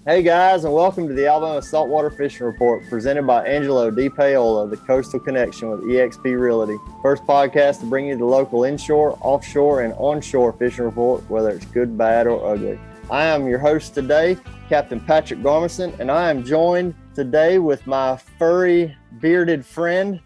Hey guys, and welcome to the Alabama Saltwater Fishing Report presented by Angelo, DePaola, the Coastal Connection with eXp Realty. First podcast to bring you the local inshore, offshore, and onshore fishing report, whether it's good, bad, or ugly. I am your host today, Captain Patric Garmeson, and I am joined today with my furry, bearded friend,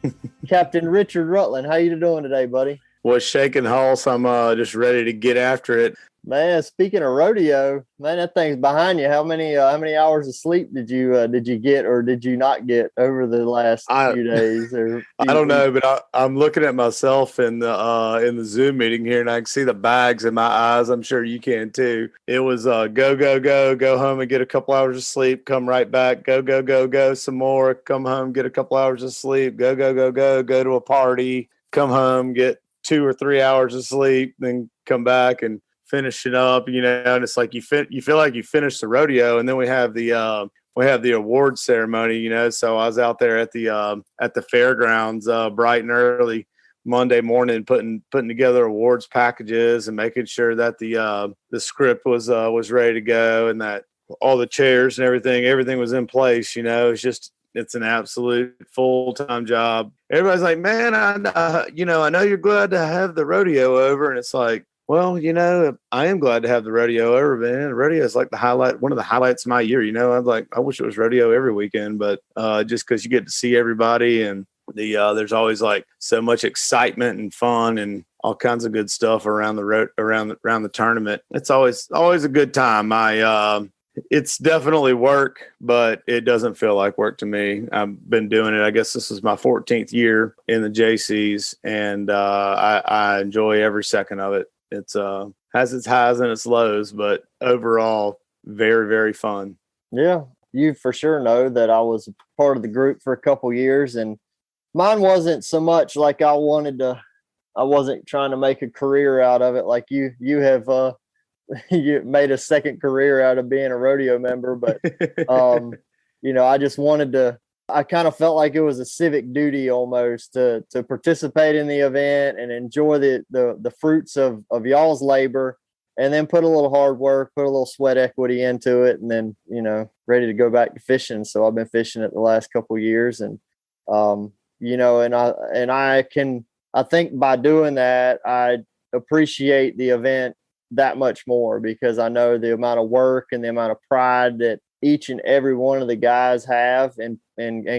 Captain Richard Rutland. How you doing today, buddy? Was shaking Hulse. I'm just ready to get after it. Man, speaking of rodeo, man, that thing's behind you. How many hours of sleep did you get or did you not get over the last few days? I don't know, but I'm looking at myself in the Zoom meeting here, and I can see the bags in my eyes. I'm sure you can too. It was go home and get a couple hours of sleep, come right back, go some more, come home, get a couple hours of sleep, go to a party, come home, get 2 or 3 hours of sleep, then come back and finish it up, and it's like you feel like you finished the rodeo, and then we have the award ceremony, So I was out there at the fairgrounds bright and early Monday morning, putting together awards packages and making sure that the script was ready to go and that all the chairs and everything was in place. It's an absolute full-time job. Everybody's like, man, I know you're glad to have the rodeo over, and it's like, well, I am glad to have the rodeo over, man. Rodeo is like one of the highlights of my year. I wish it was rodeo every weekend, but just because you get to see everybody and there's always like so much excitement and fun and all kinds of good stuff around the tournament. It's always a good time. It's definitely work, but it doesn't feel like work to me. I've been doing it. I guess this is my 14th year in the JCs, and I enjoy every second of it. It's has its highs and its lows, but overall, very, very fun. Yeah, you for sure know that I was part of the group for a couple years, and mine wasn't so much like I wasn't trying to make a career out of it like you have you made a second career out of being a rodeo member, but I just wanted to. I kind of felt like it was a civic duty almost to participate in the event and enjoy the fruits of y'all's labor, and then put a little hard work, put a little sweat equity into it, and then, ready to go back to fishing. So I've been fishing it the last couple of years, and, I think by doing that, I appreciate the event that much more because I know the amount of work and the amount of pride that each and every one of the guys have and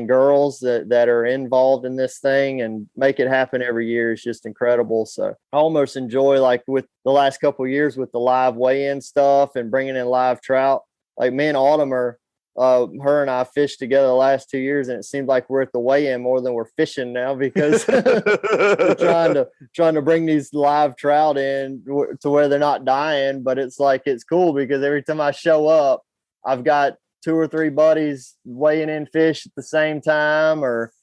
girls that are involved in this thing and make it happen every year is just incredible. So I almost enjoy, like with the last couple of years with the live weigh-in stuff and bringing in live trout. Like me and Autumn her and I fished together the last 2 years, and it seems like we're at the weigh-in more than we're fishing now because we're trying to bring these live trout in to where they're not dying. But it's cool because every time I show up, I've got 2 or 3 buddies weighing in fish at the same time, or,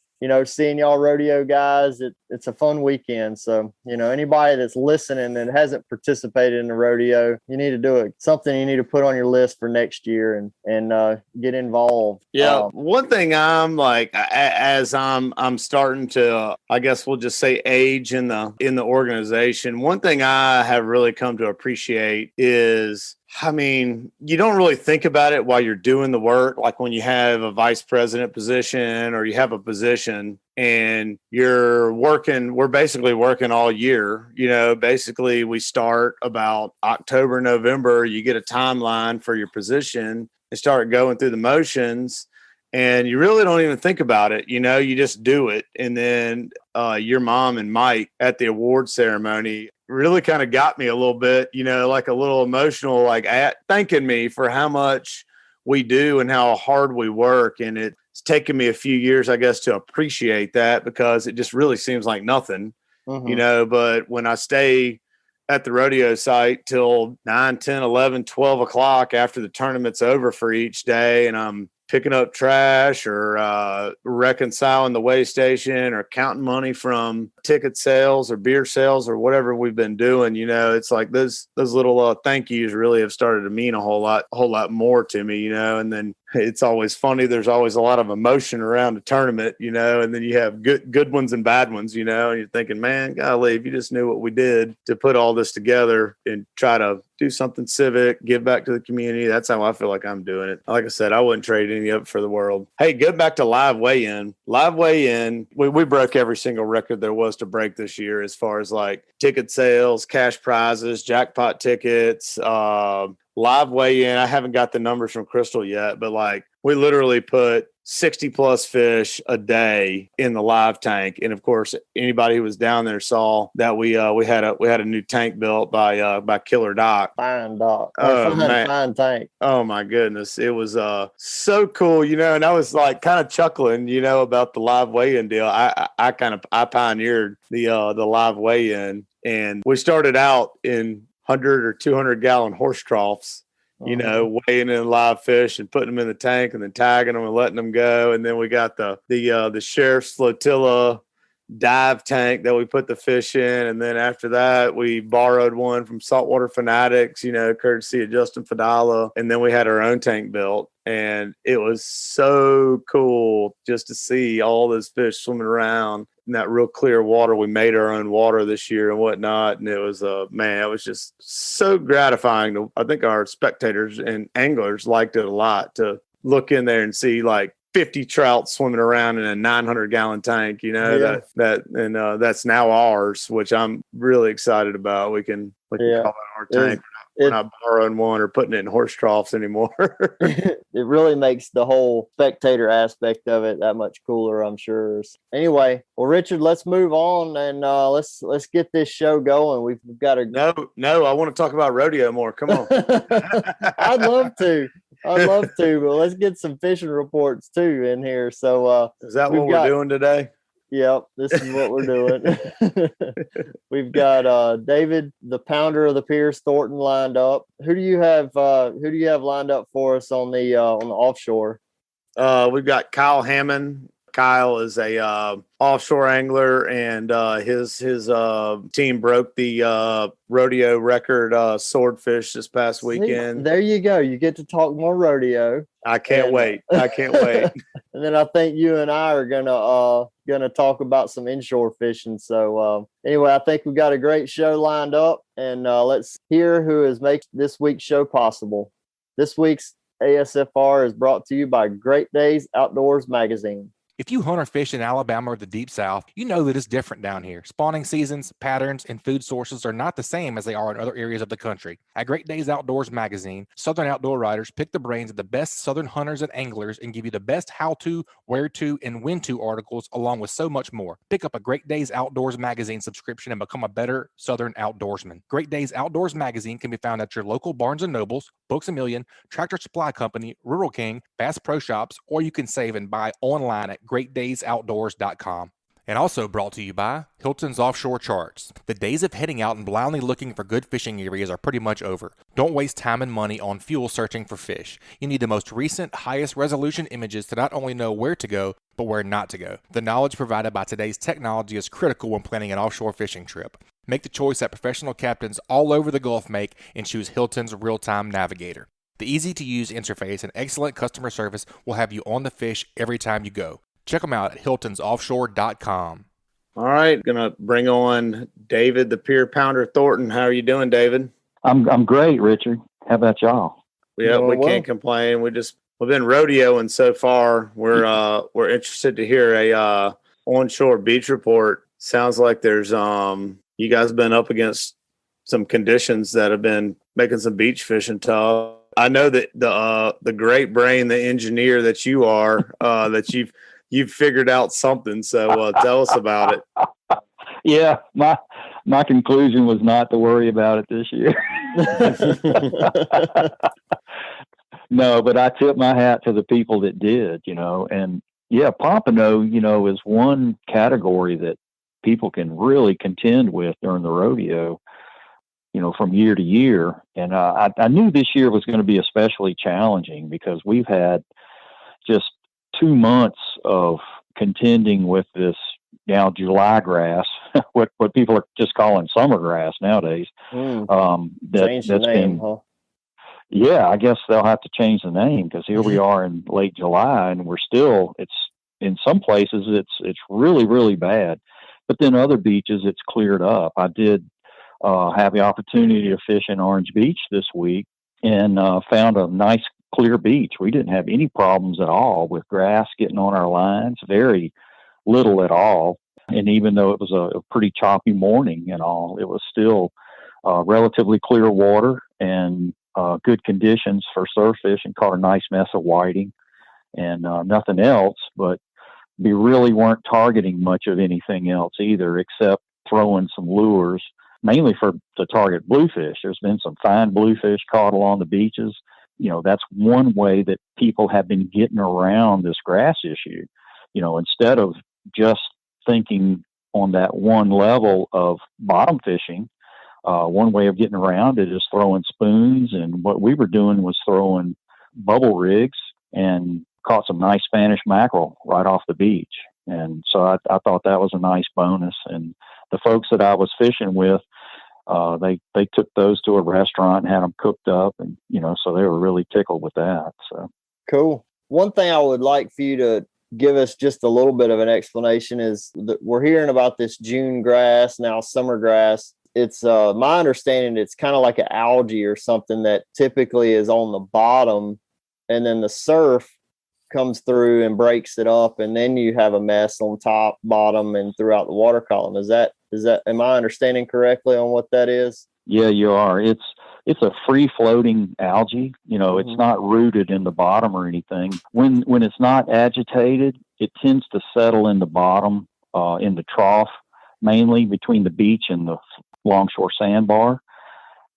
seeing y'all rodeo guys. It's a fun weekend. So, anybody that's listening that hasn't participated in the rodeo, you need to do it. Something you need to put on your list for next year and get involved. Yeah. One thing I'm like, as I'm starting to, I guess we'll just say age in the organization. One thing I have really come to appreciate is, you don't really think about it while you're doing the work. Like when you have a vice president position or you have a position and we're basically working all year. Basically we start about October, November, you get a timeline for your position and start going through the motions. And you really don't even think about it. You just do it. And then your mom and Mike at the award ceremony really kind of got me a little bit, like a little emotional, like thanking me for how much we do and how hard we work. And it's taken me a few years, I guess, to appreciate that because it just really seems like nothing, but when I stay at the rodeo site till 9, 10, 11, 12 o'clock after the tournament's over for each day, and I'm picking up trash or reconciling the weigh station or counting money from ticket sales or beer sales or whatever we've been doing, it's like those little thank yous really have started to mean a whole lot more to me, and then it's always funny. There's always a lot of emotion around a tournament, you know, and then you have good ones and bad ones, you know, and you're thinking, man, golly, if you just knew what we did to put all this together and try to do something civic, give back to the community. That's how I feel like I'm doing it. Like I said, I wouldn't trade any of it for the world. Hey, go back to live weigh-in. Live weigh-in, we broke every single record there was to break this year as far as like ticket sales, cash prizes, jackpot tickets, live weigh-in. I haven't got the numbers from Crystal yet, but like we literally put 60 plus fish a day in the live tank. And of course, anybody who was down there saw that we had a new tank built by KillerDock. Fine dock. Fine tank. Oh my goodness. It was so cool, you know, and I was like kind of chuckling, you know, about the live weigh-in deal. I pioneered the live weigh-in, and we started out in 100 or 200 gallon horse troughs, you know, weighing in live fish and putting them in the tank and then tagging them and letting them go. And then we got the sheriff's flotilla dive tank that we put the fish in. And then after that, we borrowed one from Saltwater Fanatics, you know, courtesy of Justin Fadala. And then we had our own tank built. And it was so cool just to see all those fish swimming around in that real clear water. We made our own water this year and whatnot. And it was, man, it was just so gratifying. I think our spectators and anglers liked it a lot to look in there and see like 50 trout swimming around in a 900 gallon tank, you know, that's now ours, which I'm really excited about. We can call it our tank. We're not borrowing one or putting it in horse troughs anymore. It really makes the whole spectator aspect of it that much cooler, I'm sure. Anyway, well, Richard, let's move on and let's get this show going. We've got to. No, I want to talk about rodeo more. Come on. I'd love to, but let's get some fishing reports too in here. So, is that what we're doing today? Yep, this is what we're doing. We've got David, the pounder of the Pierce, Thornton, lined up. Who do you have lined up for us on the offshore? We've got Kyle Hammond. Kyle is a offshore angler, and his team broke the rodeo record Swordfish this past weekend. There you go. You get to talk more rodeo. I can't wait. And then I think you and I are gonna talk about some inshore fishing. So anyway, I think we've got a great show lined up, and let's hear who has made this week's show possible. This week's ASFR is brought to you by Great Days Outdoors Magazine. If you hunt or fish in Alabama or the Deep South, you know that it's different down here. Spawning seasons, patterns, and food sources are not the same as they are in other areas of the country. At Great Days Outdoors Magazine, Southern outdoor writers pick the brains of the best Southern hunters and anglers and give you the best how-to, where-to, and when-to articles, along with so much more. Pick up a Great Days Outdoors Magazine subscription and become a better Southern outdoorsman. Great Days Outdoors Magazine can be found at your local Barnes & Nobles, Books A Million, Tractor Supply Company, Rural King, Bass Pro Shops, or you can save and buy online at greatdaysoutdoors.com. And also brought to you by Hilton's Offshore Charts. The days of heading out and blindly looking for good fishing areas are pretty much over. Don't waste time and money on fuel searching for fish. You need the most recent, highest resolution images to not only know where to go, but where not to go. The knowledge provided by today's technology is critical when planning an offshore fishing trip. Make the choice that professional captains all over the Gulf make and choose Hilton's Real-Time Navigator. The easy-to-use interface and excellent customer service will have you on the fish every time you go. Check them out at hiltonsoffshore.com. All right, gonna bring on David, the Pier Pounder Thornton. How are you doing, David? I'm great, Richard. How about y'all? Yeah, we can't complain. We've been rodeoing so far. We're interested to hear a onshore beach report. Sounds like there's you guys have been up against some conditions that have been making some beach fishing tough. I know that the great brain, the engineer that you are, that you've figured out something. So tell us about it. Yeah, my conclusion was not to worry about it this year. No, but I tip my hat to the people that did, and yeah, pompano, is one category that people can really contend with during the rodeo, from year to year. And I knew this year was going to be especially challenging because we've had just 2 months of contending with this now July grass, what people are just calling summer grass nowadays. Changed the name, huh? Yeah, I guess they'll have to change the name, because here we are in late July and we're still, it's in some places it's really, really bad. But then other beaches, it's cleared up. I did have the opportunity to fish in Orange Beach this week and found a nice clear beach. We didn't have any problems at all with grass getting on our lines, very little at all. And even though it was a pretty choppy morning and all, it was still relatively clear water and good conditions for surf fish, and caught a nice mess of whiting and nothing else. But we really weren't targeting much of anything else either, except throwing some lures, mainly to target bluefish. There's been some fine bluefish caught along the beaches. You know, that's one way that people have been getting around this grass issue. You know, instead of just thinking on that one level of bottom fishing, one way of getting around it is throwing spoons. And what we were doing was throwing bubble rigs, and caught some nice Spanish mackerel right off the beach. And so I thought that was a nice bonus. And the folks that I was fishing with, they took those to a restaurant and had them cooked up, and, you know, so they were really tickled with that. So cool. One thing I would like for you to give us just a little bit of an explanation is that we're hearing about this June grass, now summer grass. It's my understanding it's kind of like an algae or something that typically is on the bottom, and then the surf comes through and breaks it up, and then you have a mess on top, bottom, and throughout the water column. Is that am I understanding correctly on what that is? Yeah, you are. It's a free floating algae. You know, it's not rooted in the bottom or anything. When it's not agitated, it tends to settle in the bottom, in the trough, mainly between the beach and the longshore sandbar.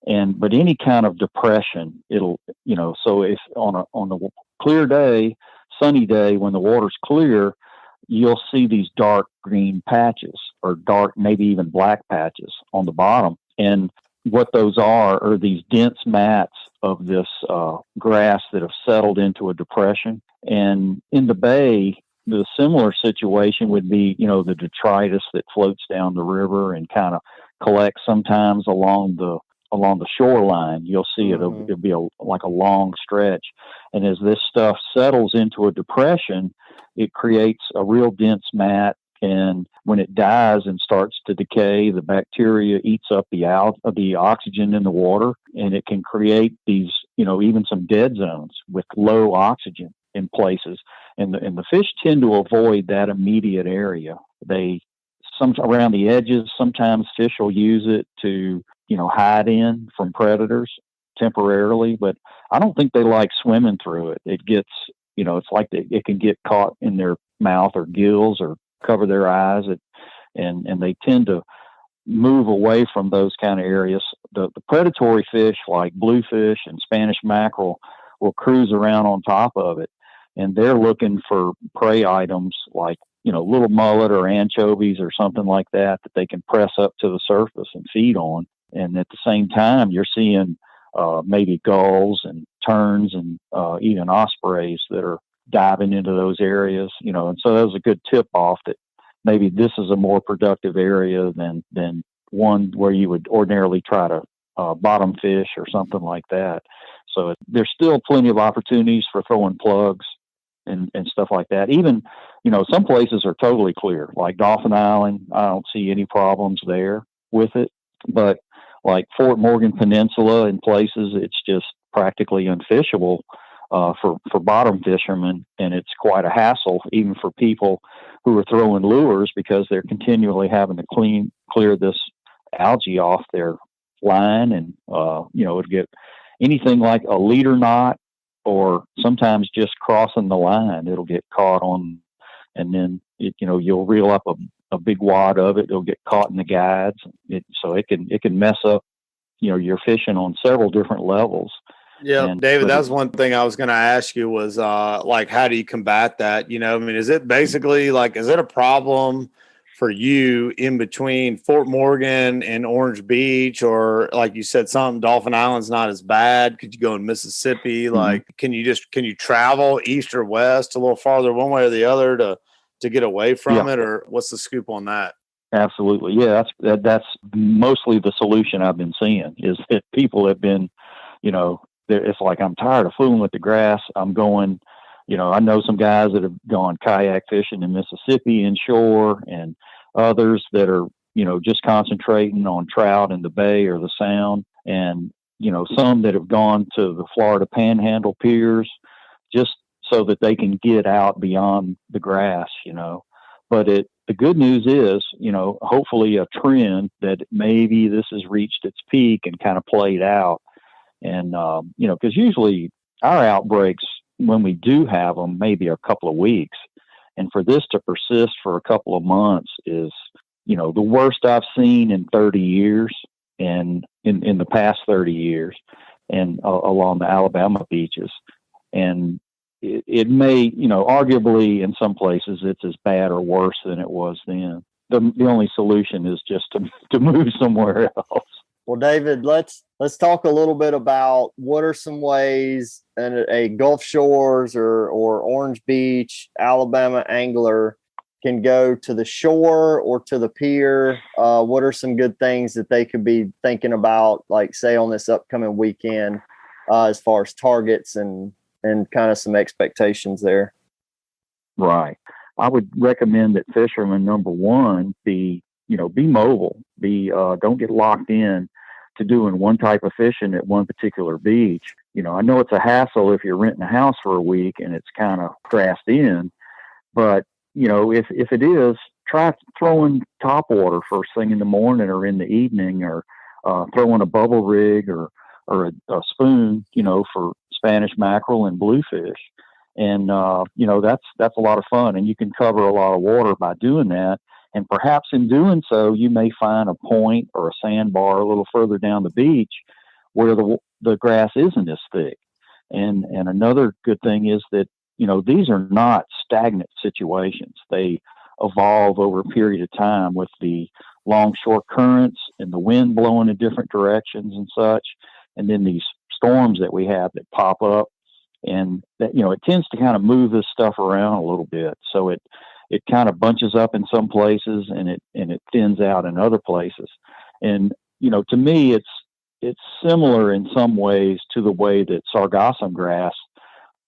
But any kind of depression, it'll, you know, so if on a clear day, sunny day, when the water's clear, you'll see these dark green patches, or dark, maybe even black patches on the bottom. And what those are these dense mats of this grass that have settled into a depression. And in the bay, the similar situation would be, you know, the detritus that floats down the river and kind of collects sometimes along the shoreline. You'll see it'll be like a long stretch. And as this stuff settles into a depression, it creates a real dense mat. And when it dies and starts to decay, the bacteria eats up the oxygen in the water, and it can create these, you know, even some dead zones with low oxygen in places. And the fish tend to avoid that immediate area. Around the edges, sometimes fish will use it to, you know, hide in from predators temporarily, but I don't think they like swimming through it. It gets, you know, it's like it can get caught in their mouth or gills or cover their eyes, and they tend to move away from those kind of areas. The predatory fish like bluefish and Spanish mackerel will cruise around on top of it, and they're looking for prey items like, you know, little mullet or anchovies or something like that they can press up to the surface and feed on. And at the same time, you're seeing maybe gulls and terns and even ospreys that are diving into those areas, you know. And so that was a good tip off that maybe this is a more productive area than one where you would ordinarily try to bottom fish or something like that. So there's still plenty of opportunities for throwing plugs and stuff like that. Even, you know, some places are totally clear, like Dauphin Island. I don't see any problems there with it, but like Fort Morgan Peninsula and places, it's just practically unfishable for bottom fishermen, and it's quite a hassle even for people who are throwing lures, because they're continually having to clear this algae off their line, and you know, it'd get anything like a leader knot, or sometimes just crossing the line, it'll get caught on, and then you'll reel up a big wad of it. It'll get caught in the guides, so it can mess up, you know, your fishing on several different levels. Yeah, David, that's one thing I was going to ask you was like, how do you combat that? You know, I mean, is it basically like, is it a problem for you in between Fort Morgan and Orange Beach, or like you said, Dauphin Island's not as bad? Could you go in Mississippi? Mm-hmm. Like, can you travel east or west a little farther one way or the other to get away from it, or what's the scoop on that? Absolutely. Yeah, that's mostly the solution I've been seeing, is that people have been, you know, it's like, I'm tired of fooling with the grass. I'm going, I know some guys that have gone kayak fishing in Mississippi inshore, and others that are, just concentrating on trout in the bay or the sound. And, some that have gone to the Florida Panhandle piers just so that they can get out beyond the grass, But the good news is, hopefully a trend that maybe this has reached its peak and kind of played out. And, because usually our outbreaks, when we do have them, maybe a couple of weeks. And for this to persist for a couple of months is, the worst I've seen in 30 years, and in the past 30 years, and along the Alabama beaches. And it may, arguably in some places it's as bad or worse than it was then. The only solution is just to move somewhere else. Well, David, let's talk a little bit about what are some ways a Gulf Shores or Orange Beach, Alabama angler can go to the shore or to the pier. What are some good things that they could be thinking about, like say on this upcoming weekend, as far as targets and kind of some expectations there? Right. I would recommend that fishermen, number one, be mobile, don't get locked in to doing one type of fishing at one particular beach. I know it's a hassle if you're renting a house for a week and it's kind of grassed in, but if it is, try throwing topwater first thing in the morning or in the evening, or throwing a bubble rig or a spoon, for Spanish mackerel and bluefish. And, that's a lot of fun, and you can cover a lot of water by doing that. And perhaps in doing so, you may find a point or a sandbar a little further down the beach where the grass isn't as thick. And another good thing is that, these are not stagnant situations. They evolve over a period of time with the long, short currents and the wind blowing in different directions and such. And then these storms that we have that pop up, and that, it tends to kind of move this stuff around a little bit. So it kind of bunches up in some places and it thins out in other places. And, to me, it's similar in some ways to the way that sargassum grass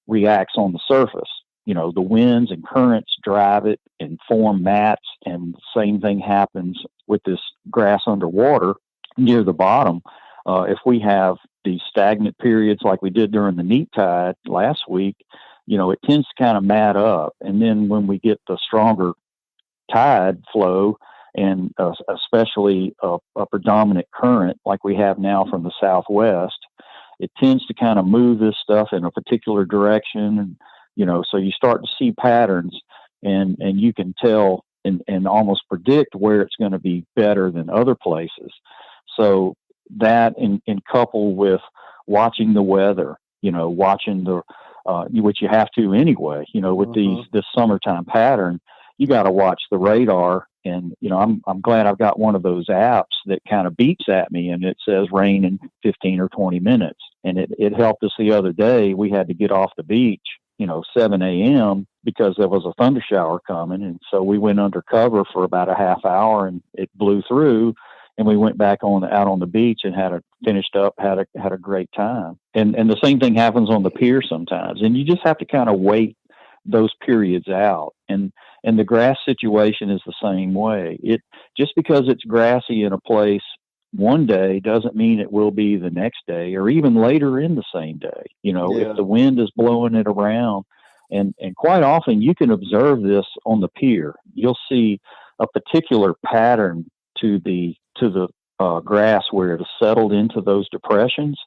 reacts on the surface. The winds and currents drive it and form mats, and the same thing happens with this grass underwater near the bottom. If we have these stagnant periods like we did during the neap tide last week, it tends to kind of mat up. And then when we get the stronger tide flow, and especially a predominant current like we have now from the southwest, it tends to kind of move this stuff in a particular direction. And, so you start to see patterns, and you can tell and almost predict where it's going to be better than other places. So that in couple with watching the weather, watching which you have to anyway, with this summertime pattern, you got to watch the radar. And, I'm glad I've got one of those apps that kind of beeps at me and it says rain in 15 or 20 minutes. And it helped us the other day. We had to get off the beach, 7 a.m. because there was a thunder shower coming. And so we went under cover for about a half hour, and it blew through, and we went back out on the beach and had a great time. And the same thing happens on the pier sometimes. And you just have to kind of wait those periods out. And the grass situation is the same way. Just because it's grassy in a place one day doesn't mean it will be the next day or even later in the same day. If the wind is blowing it around, and quite often you can observe this on the pier. You'll see a particular pattern to the grass where it is settled into those depressions.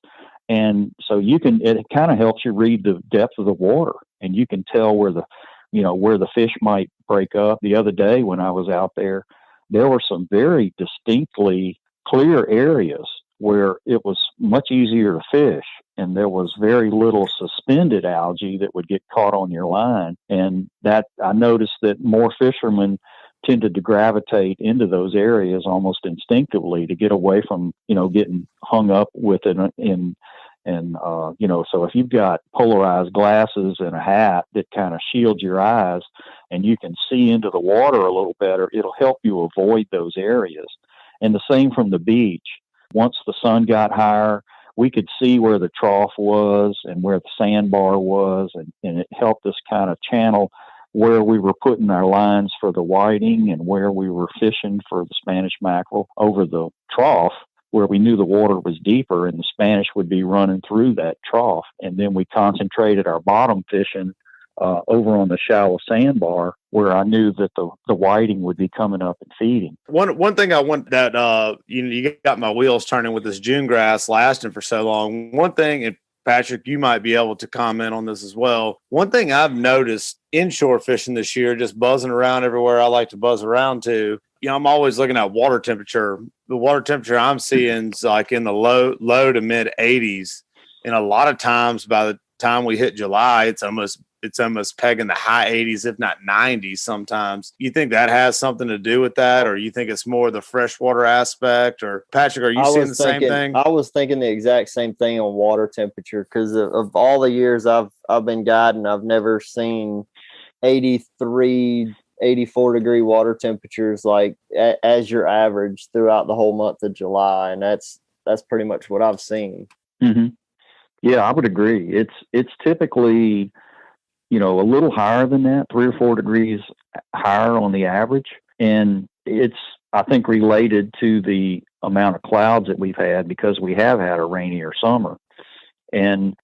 And so it kind of helps you read the depth of the water, and you can tell where the fish might break up. The other day when I was out there were some very distinctly clear areas where it was much easier to fish, and there was very little suspended algae that would get caught on your line. And that I noticed that more fishermen tended to gravitate into those areas almost instinctively to get away from, getting hung up with it so if you've got polarized glasses and a hat that kind of shields your eyes and you can see into the water a little better, it'll help you avoid those areas. And the same from the beach. Once the sun got higher, we could see where the trough was and where the sandbar was, and it helped us kind of channel where we were putting our lines for the whiting and where we were fishing for the Spanish mackerel over the trough, where we knew the water was deeper and the Spanish would be running through that trough. And then we concentrated our bottom fishing over on the shallow sandbar, where I knew that the whiting would be coming up and feeding. One thing I want that you got my wheels turning with this June grass lasting for so long. One thing, and Patrick, you might be able to comment on this as well. One thing I've noticed inshore fishing this year, just buzzing around everywhere I like to buzz around to, I'm always looking at water temperature. The water temperature I'm seeing is like in the low to mid 80s. And a lot of times by the time we hit July, it's almost pegging the high 80s, if not 90s sometimes. You think that has something to do with that, or you think it's more the freshwater aspect? Or Patrick, are you seeing the same thing? I was thinking the exact same thing on water temperature, because of all the years I've been guiding, I've never seen 83, 84 degree water temperatures like as your average throughout the whole month of July, and that's pretty much what I've seen. Mm-hmm. Yeah, I would agree. It's typically, a little higher than that, 3 or 4 degrees higher on the average. And it's, I think, related to the amount of clouds that we've had, because we have had a rainier summer. And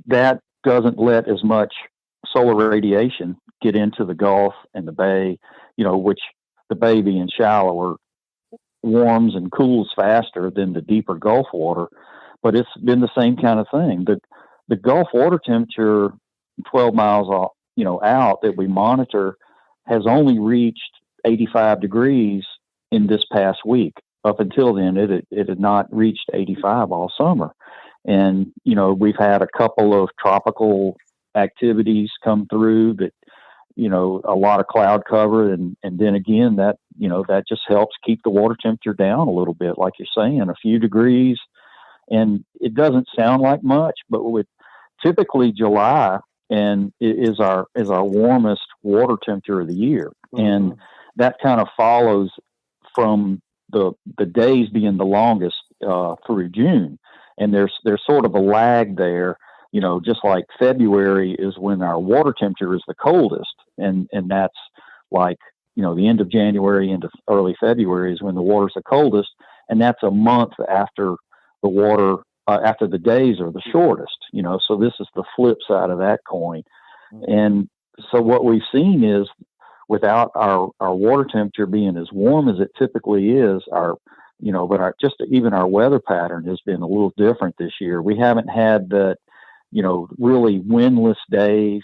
that doesn't let as much solar radiation get into the Gulf and the bay, which the bay being shallower warms and cools faster than the deeper Gulf water. But it's been the same kind of thing. The Gulf water temperature 12 miles out that we monitor has only reached 85 degrees in this past week. Up until then, it had not reached 85 all summer. And, we've had a couple of tropical activities come through that, a lot of cloud cover. And then again, that just helps keep the water temperature down a little bit, like you're saying, a few degrees. And it doesn't sound like much, but with typically July and is our warmest water temperature of the year. Mm-hmm. And that kind of follows from the days being the longest through June. And there's sort of a lag there, just like February is when our water temperature is the coldest. And that's like, the end of January into early February is when the water's the coldest. And that's a month after the water, after the days are the shortest, so this is the flip side of that coin. And so what we've seen is, without our water temperature being as warm as it typically is, even our weather pattern has been a little different this year. We haven't had that, really windless days,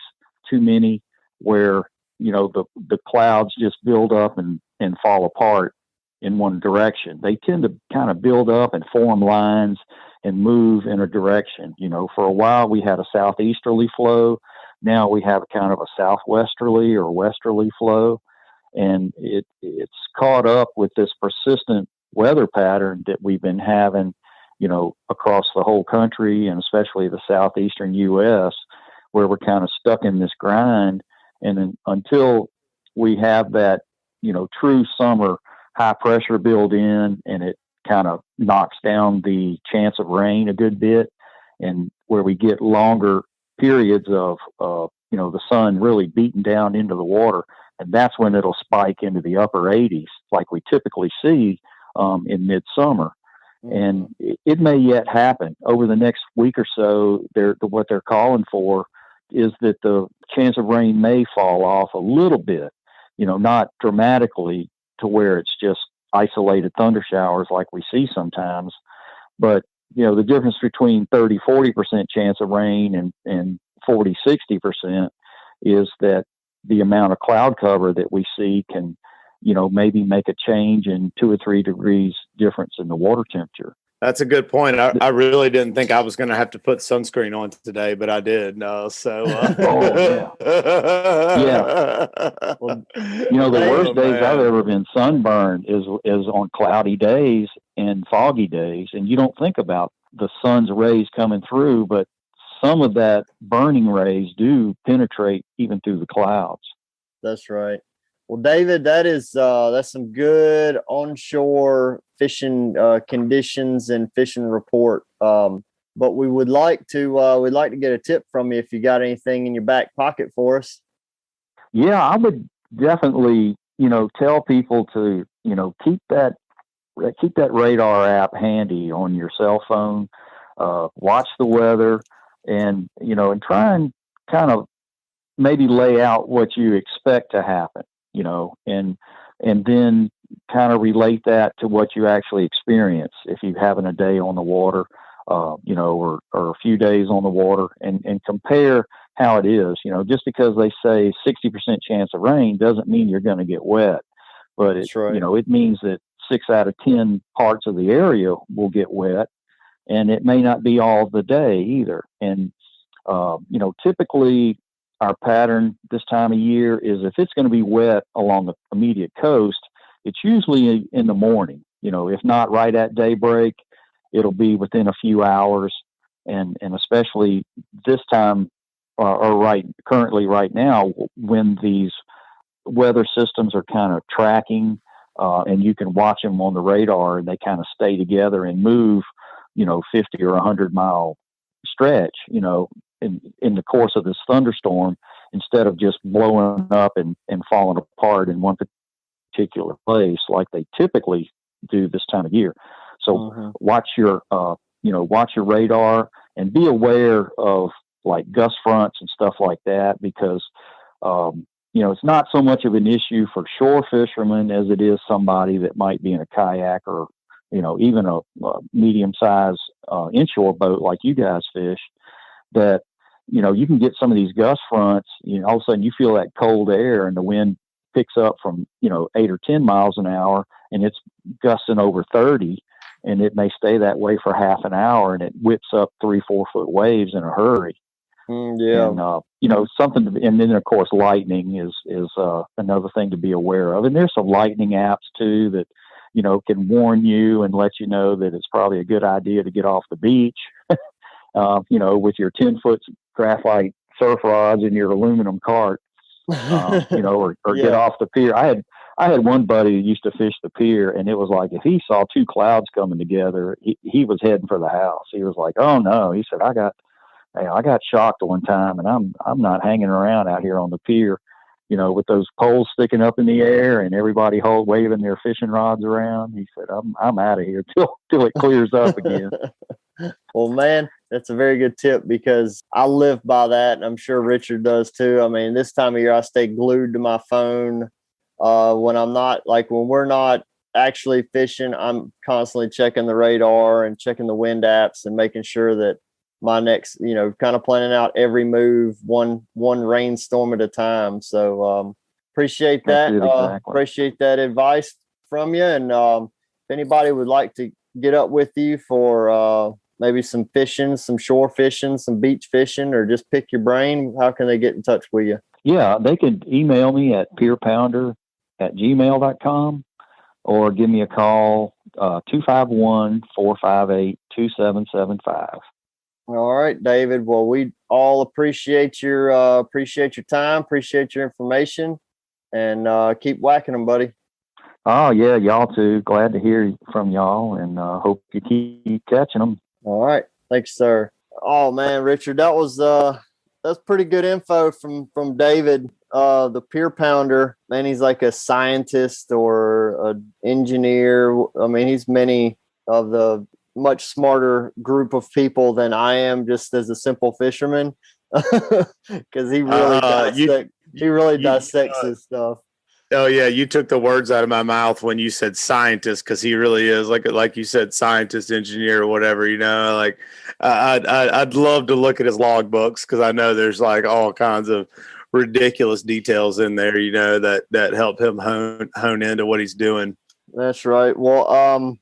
too many, where, the clouds just build up and fall apart in one direction. They tend to kind of build up and form lines and move in a direction. For a while we had a southeasterly flow. Now we have kind of a southwesterly or westerly flow. And it's caught up with this persistent weather pattern that we've been having, across the whole country, and especially the southeastern U.S., where we're kind of stuck in this grind. And then until we have that, true summer high pressure build in, and it kind of knocks down the chance of rain a good bit, and where we get longer periods of the sun really beating down into the water, and that's when it'll spike into the upper 80s like we typically see in midsummer. Mm-hmm. And it may yet happen over the next week or so. What they're calling for is that the chance of rain may fall off a little bit, not dramatically to where it's just isolated thunder showers like we see sometimes. But, the difference between 30-40% chance of rain and 40-60% is that the amount of cloud cover that we see can, maybe make a change in 2 or 3 degrees difference in the water temperature. That's a good point. I really didn't think I was going to have to put sunscreen on today, but I did. Oh, yeah. Yeah. Well, the worst days I've ever been sunburned is on cloudy days and foggy days. And you don't think about the sun's rays coming through, but some of that burning rays do penetrate even through the clouds. That's right. Well, David, that's some good onshore fishing conditions and fishing report. but we'd like to get a tip from you if you got anything in your back pocket for us. Yeah, I would definitely, tell people to, keep that radar app handy on your cell phone. Watch the weather, and try and kind of maybe lay out what you expect to happen, and then kind of relate that to what you actually experience. If you're having a day on the water, or a few days on the water, and compare how it is. Just because they say 60% chance of rain doesn't mean you're going to get wet, but That's right. It means that 6 out of 10 parts of the area will get wet, and it may not be all the day either. And typically our pattern this time of year is if it's going to be wet along the immediate coast, it's usually in the morning. If not right at daybreak, it'll be within a few hours, and especially this time, currently right now, when these weather systems are kind of tracking, and you can watch them on the radar, and they kind of stay together and move, 50 or 100 mile stretch, in the course of this thunderstorm, instead of just blowing up and falling apart in one particular place like they typically do this time of year. So watch your radar, and be aware of like gust fronts and stuff like that, because, it's not so much of an issue for shore fishermen as it is somebody that might be in a kayak or, even a medium-sized inshore boat like you guys fish, that, you can get some of these gust fronts, all of a sudden you feel that cold air and the wind picks up from, 8 or 10 miles an hour, and it's gusting over 30, and it may stay that way for half an hour, and it whips up 3-4 foot waves in a hurry. Yeah. And, and then of course lightning is another thing to be aware of. And there's some lightning apps too that, can warn you and let you know that it's probably a good idea to get off the beach, with your 10-foot graphite surf rods and your aluminum cart, or get off the pier. I had one buddy who used to fish the pier, and it was like, if he saw two clouds coming together, he was heading for the house. He was like, oh no, he said, I got shocked one time, and I'm not hanging around out here on the pier, with those poles sticking up in the air and everybody waving their fishing rods around. He said, I'm out of here till it clears up again. Well, man, that's a very good tip, because I live by that, and I'm sure Richard does too. I mean, this time of year, I stay glued to my phone. When we're not actually fishing, I'm constantly checking the radar and checking the wind apps and making sure that my next, kind of planning out every move one rainstorm at a time. So appreciate that. Exactly. Appreciate that advice from you. And if anybody would like to get up with you for maybe some fishing, some shore fishing, some beach fishing, or just pick your brain, how can they get in touch with you? Yeah, they could email me at peerpounder@gmail.com, or give me a call, 251-458-2775. All right, David. Well, we all appreciate your time, appreciate your information, and keep whacking them, buddy. Oh yeah, y'all too. Glad to hear from y'all, and hope you keep catching them. All right, thanks, sir. Oh man, Richard, that's pretty good info from David. The Peer Pounder, man, he's like a scientist or an engineer. I mean, he's many of the much smarter group of people than I am, just as a simple fisherman, because he really dissects his stuff. Oh yeah, you took the words out of my mouth when you said scientist, because he really is like you said, scientist, engineer, or whatever. Like I'd love to look at his logbooks, because I know there's like all kinds of ridiculous details in there, that help him hone into what he's doing. That's right. Well,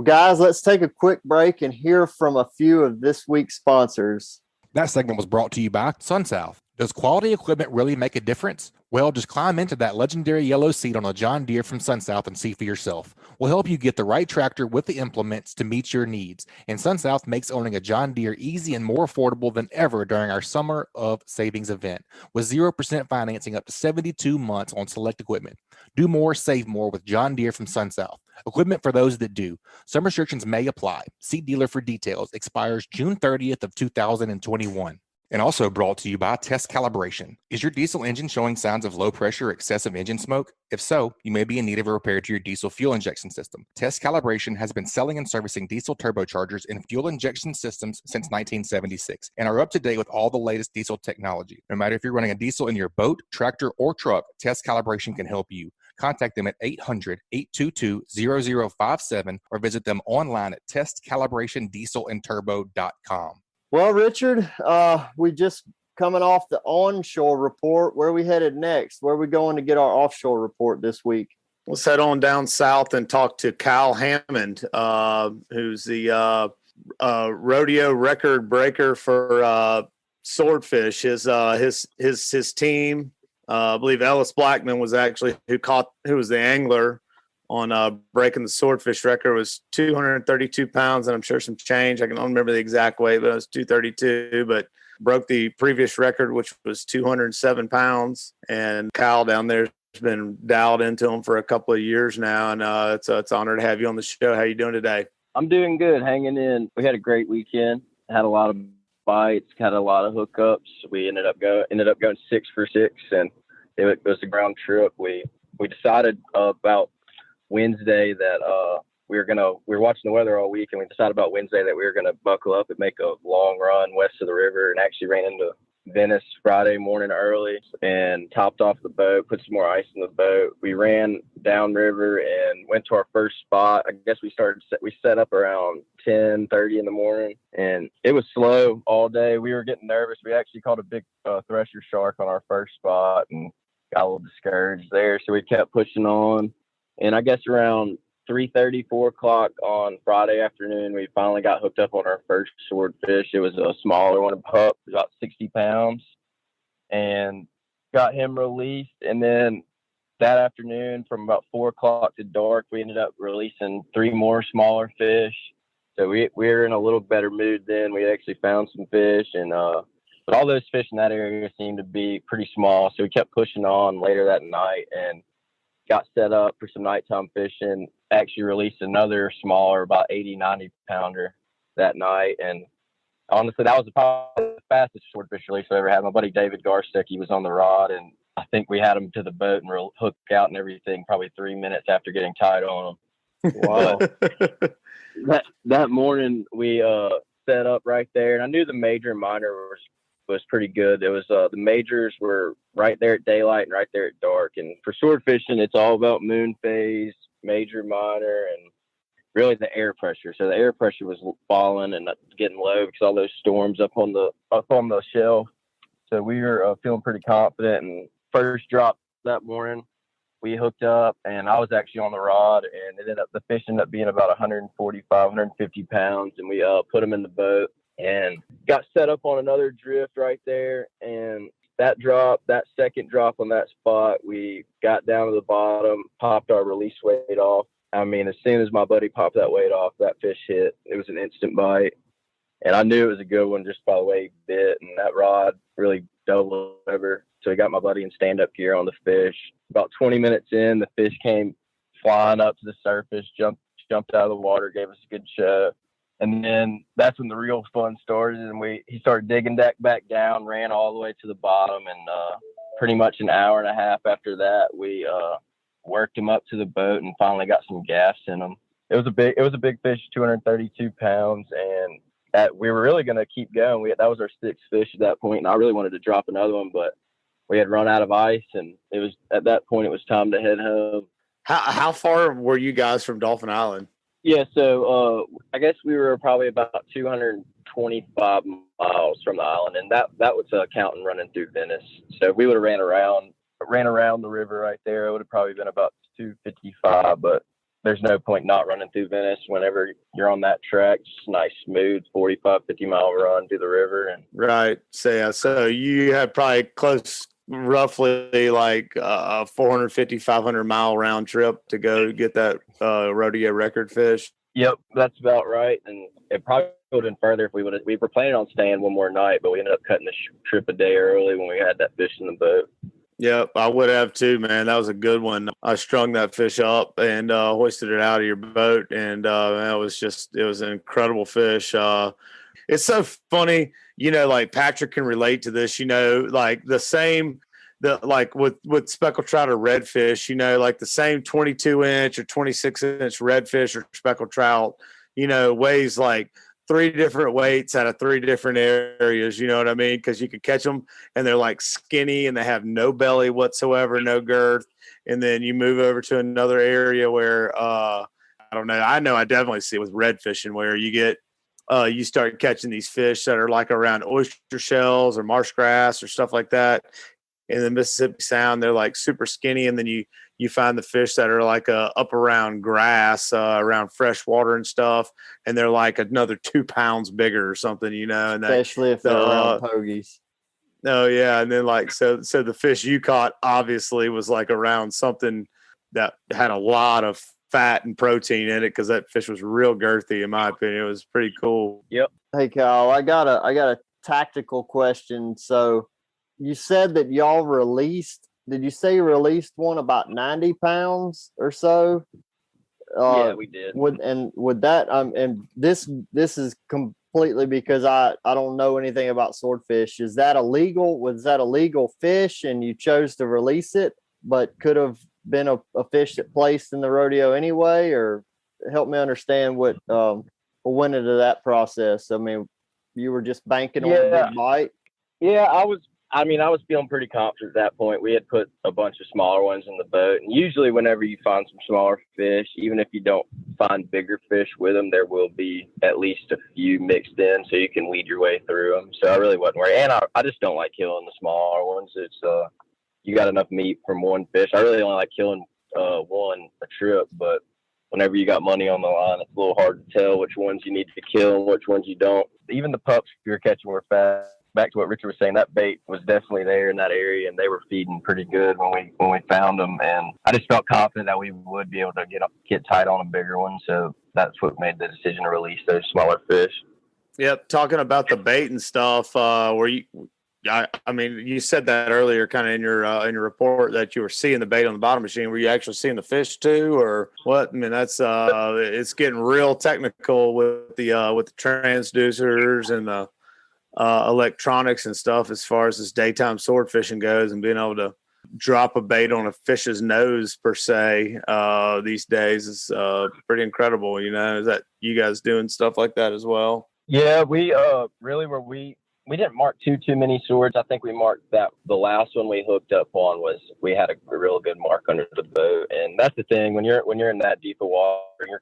guys, let's take a quick break and hear from a few of this week's sponsors. That segment was brought to you by SunSouth. Does quality equipment really make a difference? Well, just climb into that legendary yellow seat on a John Deere from SunSouth and see for yourself. We'll help you get the right tractor with the implements to meet your needs. And SunSouth makes owning a John Deere easy and more affordable than ever during our Summer of Savings event, with 0% financing up to 72 months on select equipment. Do more, save more with John Deere from SunSouth. Equipment for those that do. Some restrictions may apply. See dealer for details. Expires June 30th of 2021. And also brought to you by Test Calibration. Is your diesel engine showing signs of low pressure or excessive engine smoke? If so, you may be in need of a repair to your diesel fuel injection system. Test Calibration has been selling and servicing diesel turbochargers and fuel injection systems since 1976 and are up to date with all the latest diesel technology. No matter if you're running a diesel in your boat, tractor, or truck, Test Calibration can help you. Contact them at 800-822-0057 or visit them online at testcalibrationdieselandturbo.com. Well, Richard, we just coming off the onshore report. Where are we headed next? Where are we going to get our offshore report this week? Let's head on down south and talk to Kyle Hammond, who's the rodeo record breaker for Swordfish. His team, I believe Ellis Blackman was actually who was the angler on breaking the Swordfish record. Was 232 pounds, and I'm sure some change. I don't remember the exact weight, but it was 232, but broke the previous record, which was 207 pounds. And Kyle down there has been dialed into him for a couple of years now, and it's an honor to have you on the show. How you doing today? I'm doing good, hanging in. We had a great weekend. Had a lot of bites, had a lot of hookups. We ended up going 6 for 6, and it was a ground trip. We decided about Wednesday that we were watching the weather all week, and we decided about Wednesday that we were going to buckle up and make a long run west of the river, and actually ran into Venice Friday morning early and topped off the boat, put some more ice in the boat. We ran downriver and went to our first spot. I guess we set up around 10:30 in the morning, and it was slow all day. We were getting nervous. We actually caught a big thresher shark on our first spot and got a little discouraged there, so we kept pushing on. And I guess around 3:30, 4 o'clock on Friday afternoon, we finally got hooked up on our first swordfish. It was a smaller one, a pup, about 60 pounds, and got him released. And then that afternoon, from about 4 o'clock to dark, we ended up releasing 3 more smaller fish. So we were in a little better mood then. We actually found some fish, and but all those fish in that area seemed to be pretty small. So we kept pushing on later that night and got set up for some nighttime fishing, actually released another smaller, about 80, 90 pounder that night. And honestly, that was probably the fastest swordfish release I ever had. My buddy David Garstick, he was on the rod, and I think we had him to the boat and hooked out and everything probably 3 minutes after getting tied on him. Wow. that morning we set up right there, and I knew the major and minor was pretty good. It was the majors were right there at daylight and right there at dark. And for sword fishing, it's all about moon phase, major, minor, and really the air pressure. So the air pressure was falling and getting low because all those storms up on the shelf. So we were feeling pretty confident. And first drop that morning, we hooked up, and I was actually on the rod, and the fish ended up being about 145, 150 pounds, and we put them in the boat and got set up on another drift right there. And that second drop on that spot, we got down to the bottom, popped our release weight off. I mean, as soon as my buddy popped that weight off, that fish hit. It was an instant bite, and I knew it was a good one just by the way he bit, and that rod really doubled over. So he got my buddy in stand-up gear on the fish. About 20 minutes in, the fish came flying up to the surface, jumped out of the water, gave us a good show. And then that's when the real fun started, and he started digging back down, ran all the way to the bottom, and pretty much an hour and a half after that, we worked him up to the boat and finally got some gaffs in him. It was a big fish, 232 pounds, and we were really going to keep going. That was our 6th fish at that point, and I really wanted to drop another one, but we had run out of ice, and at that point it was time to head home. How far were you guys from Dolphin Island? Yeah, so I guess we were probably about 225 miles from the island, and that was counting running through Venice. So if we would have ran around the river right there, it would have probably been about 255. But there's no point not running through Venice whenever you're on that track. Just nice, smooth 45, 50-mile run through the river. And right. So you had probably roughly like 450, 500-mile round trip to go get that rodeo record fish. Yep, that's about right. And it probably would have been further if we were planning on staying one more night, but we ended up cutting the trip a day early when we had that fish in the boat. Yep, I would have too, man. That was a good one. I strung that fish up and hoisted it out of your boat, and it was an incredible fish. It's so funny, like Patrick can relate to this, like like with speckled trout or redfish, like the same 22-inch or 26-inch redfish or speckled trout, weighs like 3 different weights out of 3 different areas. You know what I mean? Because you can catch them and they're like skinny and they have no belly whatsoever, no girth. And then you move over to another area where I don't know. I know I definitely see it with red fishing where you get you start catching these fish that are like around oyster shells or marsh grass or stuff like that. In the Mississippi Sound, they're like super skinny, and then you find the fish that are like up around grass, around fresh water and stuff, and they're like another 2 pounds bigger or something, and especially if they're around pogies. Oh yeah, and then like so the fish you caught obviously was like around something that had a lot of fat and protein in it because that fish was real girthy in my opinion. It was pretty cool. Yep. Hey Kyle, I got a tactical question. So you said that y'all released, did you say you released one about 90 pounds or so? Yeah, we did. Would that and this is completely because I don't know anything about swordfish. Is that illegal? Was that a legal fish and you chose to release it, but could have been a fish that placed in the rodeo anyway? Or help me understand what went into that process. I mean, you were just banking on a big bite. Yeah, I was feeling pretty confident at that point. We had put a bunch of smaller ones in the boat. And usually whenever you find some smaller fish, even if you don't find bigger fish with them, there will be at least a few mixed in so you can weed your way through them. So I really wasn't worried. And I just don't like killing the smaller ones. It's you got enough meat from one fish. I really only like killing one a trip, but whenever you got money on the line, it's a little hard to tell which ones you need to kill and which ones you don't. Even the pups you're catching were fast. Back to what Richard was saying, that bait was definitely there in that area, and they were feeding pretty good when we found them. And I just felt confident that we would be able to get tight on a bigger one. So that's what made the decision to release those smaller fish. Yep. Talking about the bait and stuff, I mean, you said that earlier, kind of in your report that you were seeing the bait on the bottom machine. Were you actually seeing the fish too, or what? I mean, that's it's getting real technical with the transducers and the electronics and stuff as far as this daytime sword fishing goes, and being able to drop a bait on a fish's nose per se these days is pretty incredible. Is that you guys doing stuff like that as well? Yeah, we really were. We didn't mark too many swords. I think we marked that the last one we hooked up on we had a real good mark under the boat. And that's the thing, when you're in that deep of water,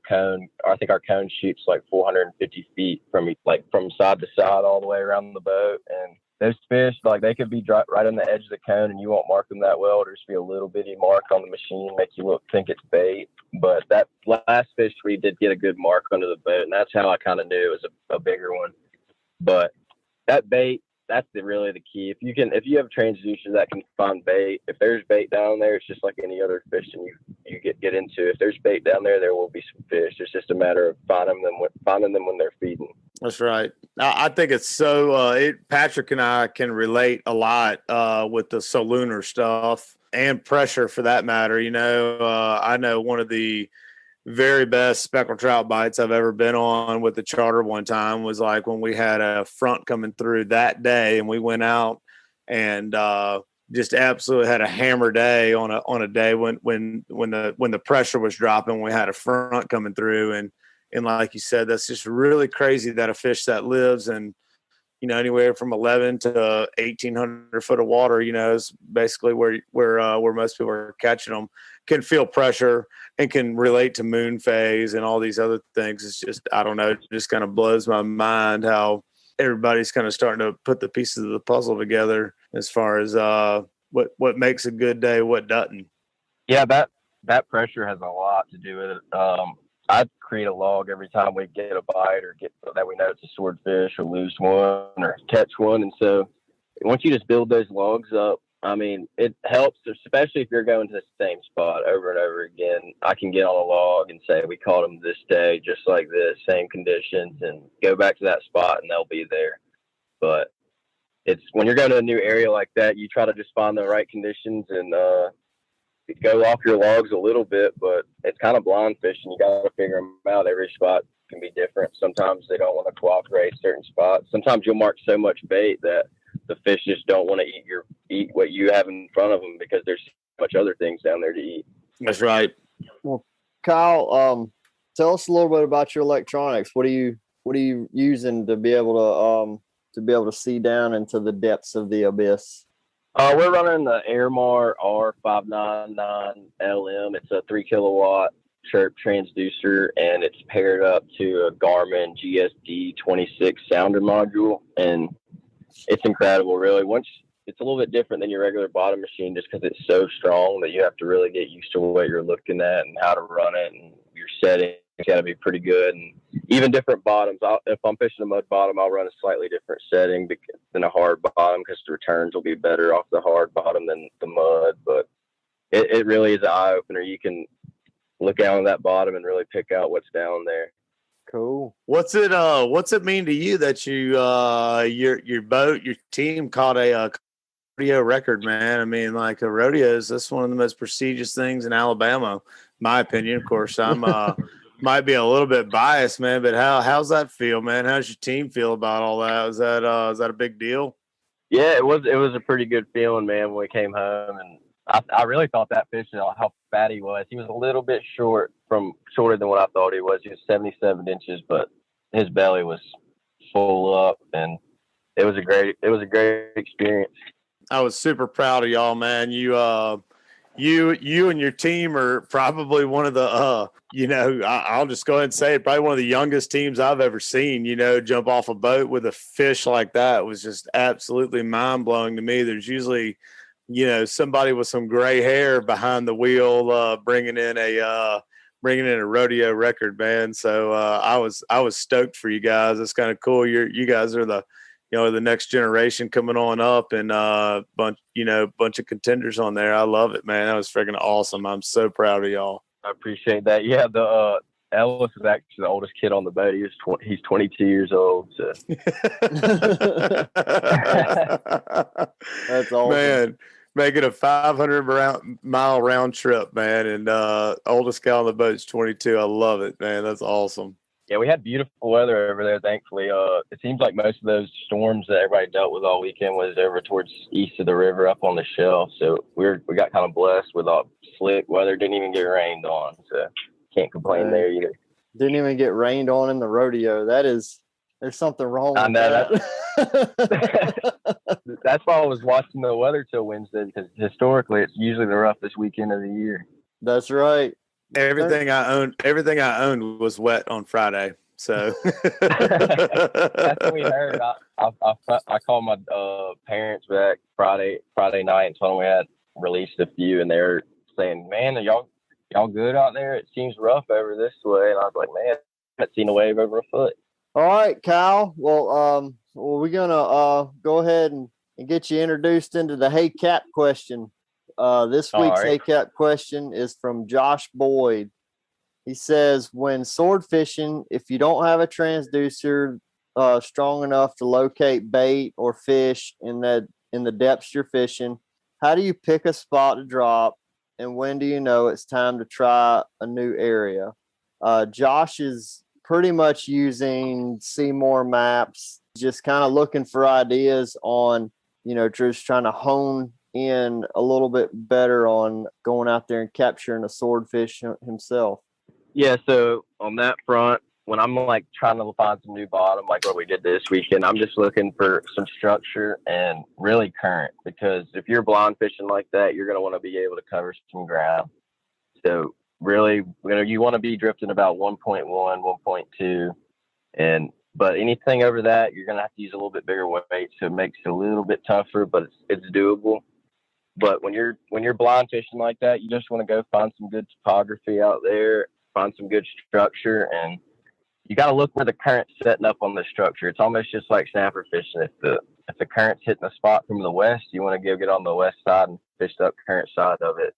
I think our cone shoots like 450 feet from side to side all the way around the boat. And those fish, like, they could be right on the edge of the cone and you won't mark them that well. There's be a little bitty mark on the machine, make you think it's bait. But that last fish, we did get a good mark under the boat, and that's how I kind of knew it was a bigger one. But that bait, that's really the key. If you have transducers that can find bait, if there's bait down there, it's just like any other fish and you get into. If there's bait down there, there will be some fish. It's just a matter of finding them when they're feeding. That's right. I think it's so. Patrick and I can relate a lot with the solunar stuff and pressure for that matter. I know one of the very best speckled trout bites I've ever been on with the charter one time was like when we had a front coming through that day, and we went out and just absolutely had a hammer day on a day when the pressure was dropping. We had a front coming through, and like you said, that's just really crazy that a fish that lives in anywhere from 11 to 1,800 foot of water, is basically where most people are catching them, can feel pressure and can relate to moon phase and all these other things. It's just, I don't know, it just kind of blows my mind how everybody's kind of starting to put the pieces of the puzzle together as far as what makes a good day, what doesn't. Yeah, that pressure has a lot lot to do with it. I create a log every time we get a bite or get that we know it's a swordfish or lose one or catch one. And so once you just build those logs up, I mean, it helps, especially if you're going to the same spot over and over again. I can get on a log and say, we caught them this day, just like this, same conditions, and go back to that spot and they'll be there. But it's when you're going to a new area like that, you try to just find the right conditions and go off your logs a little bit, but it's kind of blind fishing. You got to figure them out. Every spot can be different. Sometimes they don't want to cooperate certain spots. Sometimes you'll mark so much bait that the fish just don't want to eat what you have in front of them because there's so much other things down there to eat. That's right. Well, Kyle, tell us a little bit about your electronics. What are you using to be able to see down into the depths of the abyss? We're running the Airmar R599LM. It's a 3 kilowatt chirp transducer, and it's paired up to a Garmin GSD 26 sounder module, and it's incredible, really. Once it's a little bit different than your regular bottom machine, just because it's so strong that you have to really get used to what you're looking at and how to run it, and your settings got to be pretty good. And even different bottoms. If I'm fishing a mud bottom, I'll run a slightly different setting than a hard bottom because the returns will be better off the hard bottom than the mud. But it really is an eye opener. You can look down on that bottom and really pick out what's down there. Cool. What's it mean to you that you your boat, your team caught a rodeo record, man? I mean, like a rodeo that's one of the most prestigious things in Alabama, my opinion. Of course, I'm might be a little bit biased, man, but how's that feel, man? How's your team feel about all that? Is that a big deal? Yeah, it was a pretty good feeling, man, when we came home, and I really thought that fish, how fat he was. He was a little bit shorter than what I thought he was. He was 77 inches, but his belly was full up, and it was a great experience. I was super proud of y'all, man. You and your team are probably one of the, I'll just go ahead and say it, probably one of the youngest teams I've ever seen, jump off a boat with a fish like that. It was just absolutely mind blowing to me. There's usually, somebody with some gray hair behind the wheel, bringing in a rodeo record, man. So I was stoked for you guys. It's kind of cool. You guys are the next generation coming on up, and bunch of contenders on there. I love it, man. That was freaking awesome. I'm so proud of y'all. I appreciate that. Yeah, the Ellis is actually the oldest kid on the boat. He's 22 years old. So. That's awesome, man. Making a 500-mile round trip, man, and oldest guy on the boat is 22. I love it, man. That's awesome. Yeah, we had beautiful weather over there, thankfully. It seems like most of those storms that everybody dealt with all weekend was over towards east of the river up on the shelf. So we got kind of blessed with all slick weather. Didn't even get rained on, so can't complain there either. Didn't even get rained on in the rodeo. There's something wrong with that. That's why I was watching the weather till Wednesday, because historically it's usually the roughest weekend of the year. That's right. Everything I owned was wet on Friday. So that's what we heard. I called my parents back Friday night and told them we had released a few, and they were saying, "Man, are y'all good out there? It seems rough over this way." And I was like, "Man, I haven't seen a wave over a foot." All right, Kyle. Well, we're gonna go ahead and get you introduced into the Hey Cap question. This week's Hey Cap question is from Josh Boyd. He says, when sword fishing, if you don't have a transducer strong enough to locate bait or fish in the depths you're fishing, how do you pick a spot to drop, and when do you know it's time to try a new area? Josh is pretty much using Seymour maps, just kind of looking for ideas on, just trying to hone in a little bit better on going out there and capturing a swordfish himself. Yeah, so on that front, when I'm like trying to find some new bottom, like what we did this weekend, I'm just looking for some structure and really current, because if you're blind fishing like that, you're going to want to be able to cover some ground. So really, you want to be drifting about 1.1, 1.2, but anything over that, you're going to have to use a little bit bigger weight, so it makes it a little bit tougher, but it's doable. But when you're blind fishing like that, you just want to go find some good topography out there, find some good structure, and you got to look where the current's setting up on the structure. It's almost just like snapper fishing. If the current's hitting a spot from the west, you want to go get on the west side and fish the current side of it.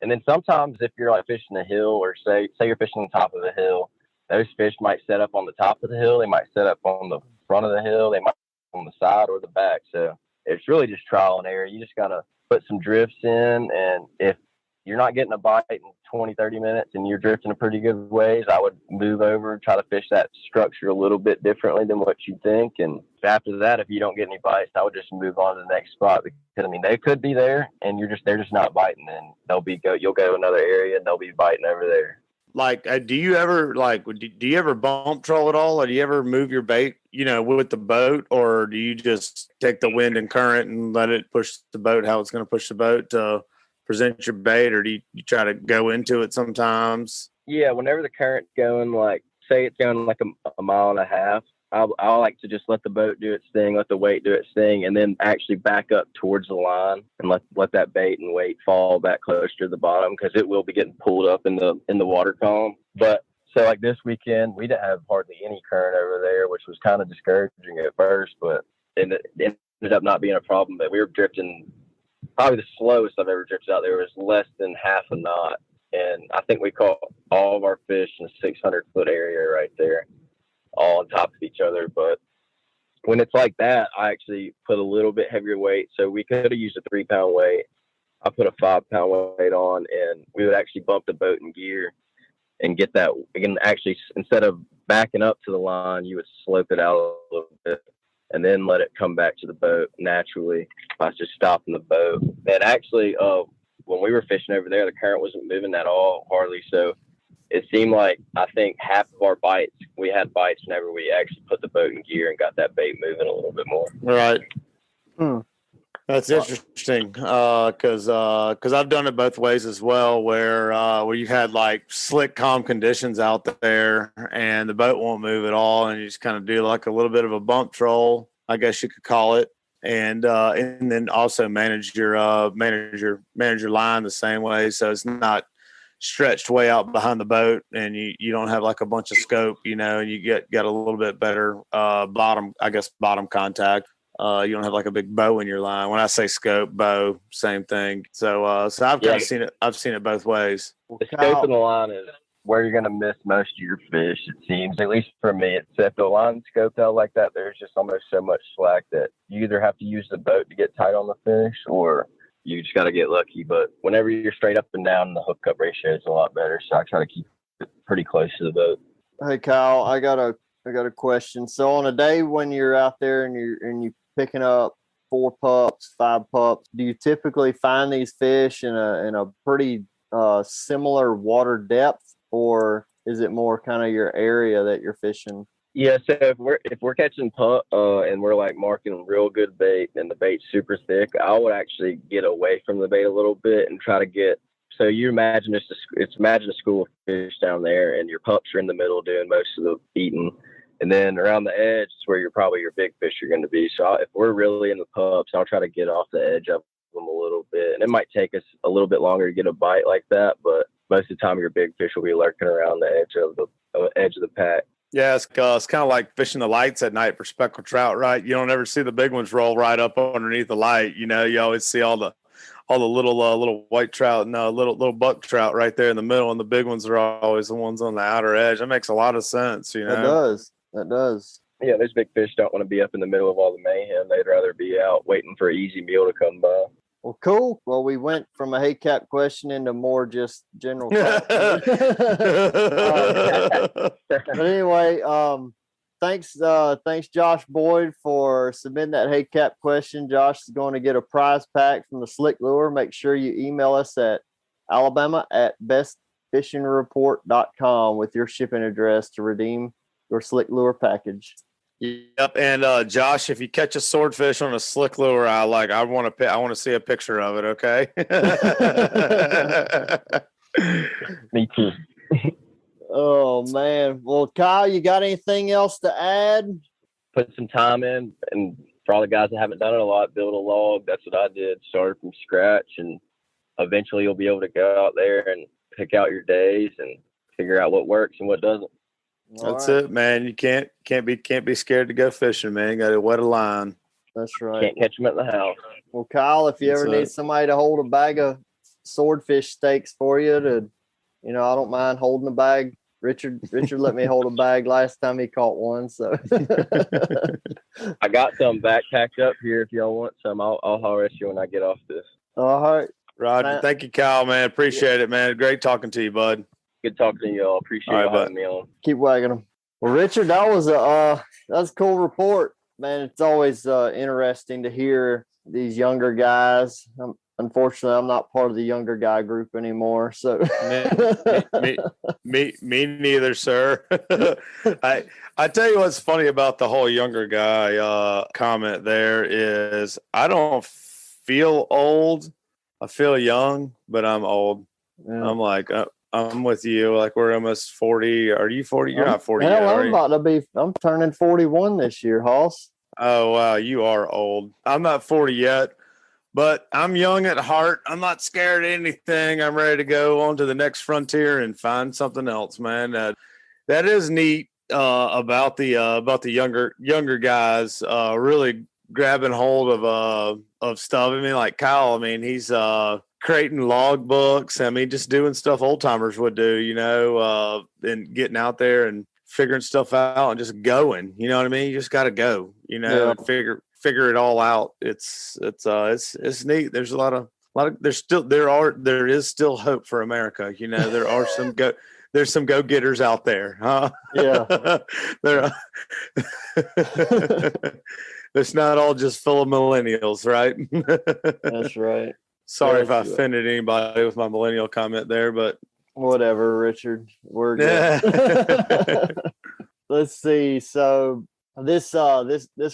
And then sometimes if you're like fishing a hill, or say you're fishing on top of a hill, those fish might set up on the top of the hill. They might set up on the front of the hill. They might on the side or the back. So it's really just trial and error. You just got to put some drifts in. And if you're not getting a bite in 20, 30 minutes and you're drifting a pretty good ways, I would move over and try to fish that structure a little bit differently than what you think. And after that, if you don't get any bites, I would just move on to the next spot, because I mean, they could be there and they're just not biting, and you'll go to another area and they'll be biting over there. Like, do you ever bump troll at all, or do you ever move your bait, with the boat, or do you just take the wind and current and let it push the boat how it's going to push the boat to present your bait, or do you try to go into it sometimes? Yeah, whenever the current's going, like say it's going like a mile and a half, I like to just let the boat do its thing, let the weight do its thing, and then actually back up towards the line and let that bait and weight fall back closer to the bottom, because it will be getting pulled up in the water column. But so like this weekend, we didn't have hardly any current over there, which was kind of discouraging at first, but it ended up not being a problem. But we were drifting, probably the slowest I've ever drifted out there was less than half a knot, and I think we caught all of our fish in a 600-foot area right there, all on top of each other. But when it's like that, I actually put a little bit heavier weight. So we could have used a 3-pound weight. I put a 5-pound weight on, and we would actually bump the boat in gear and get that. Again, actually, instead of backing up to the line, you would slope it out a little bit and then let it come back to the boat naturally by just stopping the boat. And actually, when we were fishing over there, the current wasn't moving at all, hardly. So it seemed like, I think half of our bites, we had bites whenever we actually put the boat in gear and got that bait moving a little bit more. Right. That's interesting, because I've done it both ways as well, where you had like slick, calm conditions out there and the boat won't move at all, and you just kind of do like a little bit of a bump troll, I guess you could call it, and then also manage your line the same way, so it's not stretched way out behind the boat, and you don't have like a bunch of scope, and you get a little bit better bottom contact. You don't have like a big bow in your line. When I say scope, bow, same thing. So I've kind of seen it. I've seen it both ways. The scope of the line is where you're going to miss most of your fish, it seems, at least for me. If the line's scoped out like that, there's just almost so much slack that you either have to use the boat to get tight on the fish, or you just got to get lucky. But whenever you're straight up and down, the hookup ratio is a lot better. So I try to keep it pretty close to the boat. Hey, Kyle, I got a question. So on a day when you're out there and you picking up 4 pups, 5 pups, do you typically find these fish in a pretty similar water depth, or is it more kind of your area that you're fishing? Yeah, so if we're catching pup and we're like marking real good bait and the bait's super thick, I would actually get away from the bait a little bit and try to get. So you imagine imagine a school of fish down there, and your pups are in the middle doing most of the eating. And then around the edge is where your big fish are going to be. So if we're really in the pups, I'll try to get off the edge of them a little bit. And it might take us a little bit longer to get a bite like that, but most of the time your big fish will be lurking around the edge of the pack. Yeah, it's kind of like fishing the lights at night for speckled trout, right? You don't ever see the big ones roll right up underneath the light. You always see all the little white trout and little buck trout right there in the middle, and the big ones are always the ones on the outer edge. That makes a lot of sense, That does. Yeah, those big fish don't want to be up in the middle of all the mayhem. They'd rather be out waiting for an easy meal to come by. Well, cool. Well, we went from a Hey Cap question into more just general talk. But anyway, thanks Josh Boyd for submitting that Hey Cap question. Josh is going to get a prize pack from the Slick Lure. Make sure you email us at alabama@bestfishingreport.com with your shipping address to redeem your Slick Lure package. Yep, and Josh, if you catch a swordfish on a Slick Lure, I want to see a picture of it. Okay. Me too. Oh man. Well, Kyle, you got anything else to add? Put some time in and for all the guys that haven't done it a lot, build a log. That's what I did. Started from scratch, and eventually you'll be able to go out there and pick out your days and figure out what works and what doesn't. That's it, man. You can't be scared to go fishing, man. You got to wet a line. That's right. Can't catch them at the house. Well, Kyle, if you ever need somebody to hold a bag of swordfish steaks for you, I don't mind holding a bag. Richard let me hold a bag last time he caught one. So I got some backpacked up here. If y'all want some, I'll holler at you when I get off this. All right, Roger. Thank you, Kyle, man. Appreciate it, man. Great talking to you, bud. Good talking to y'all. Appreciate you having me on. Keep wagging them. Well, Richard, that was a cool report, man. It's always interesting to hear these younger guys. Unfortunately, I'm not part of the younger guy group anymore. So me neither, sir. I tell you what's funny about the whole younger guy comment there is I don't feel old. I feel young, but I'm old. Yeah. I'm like, I'm with you. Like we're almost 40. Are you 40? You're not 40 yet, I'm turning 41 this year, Hoss. Oh, wow. You are old. I'm not 40 yet. But I'm young at heart. I'm not scared of anything. I'm ready to go on to the next frontier and find something else, man. That is neat about the younger guys really grabbing hold of stuff. I mean, like Kyle. I mean, he's creating log books. I mean, just doing stuff old timers would do, and getting out there and figuring stuff out and just going. You know what I mean? You just got to go. And figure it all out. It's neat. There's there is still hope for America. There are there's some go-getters out there, huh? Yeah. It's not all just full of millennials, right? That's right. Sorry if I offended anybody with my millennial comment there, but whatever, Richard. We're good. Let's see. So this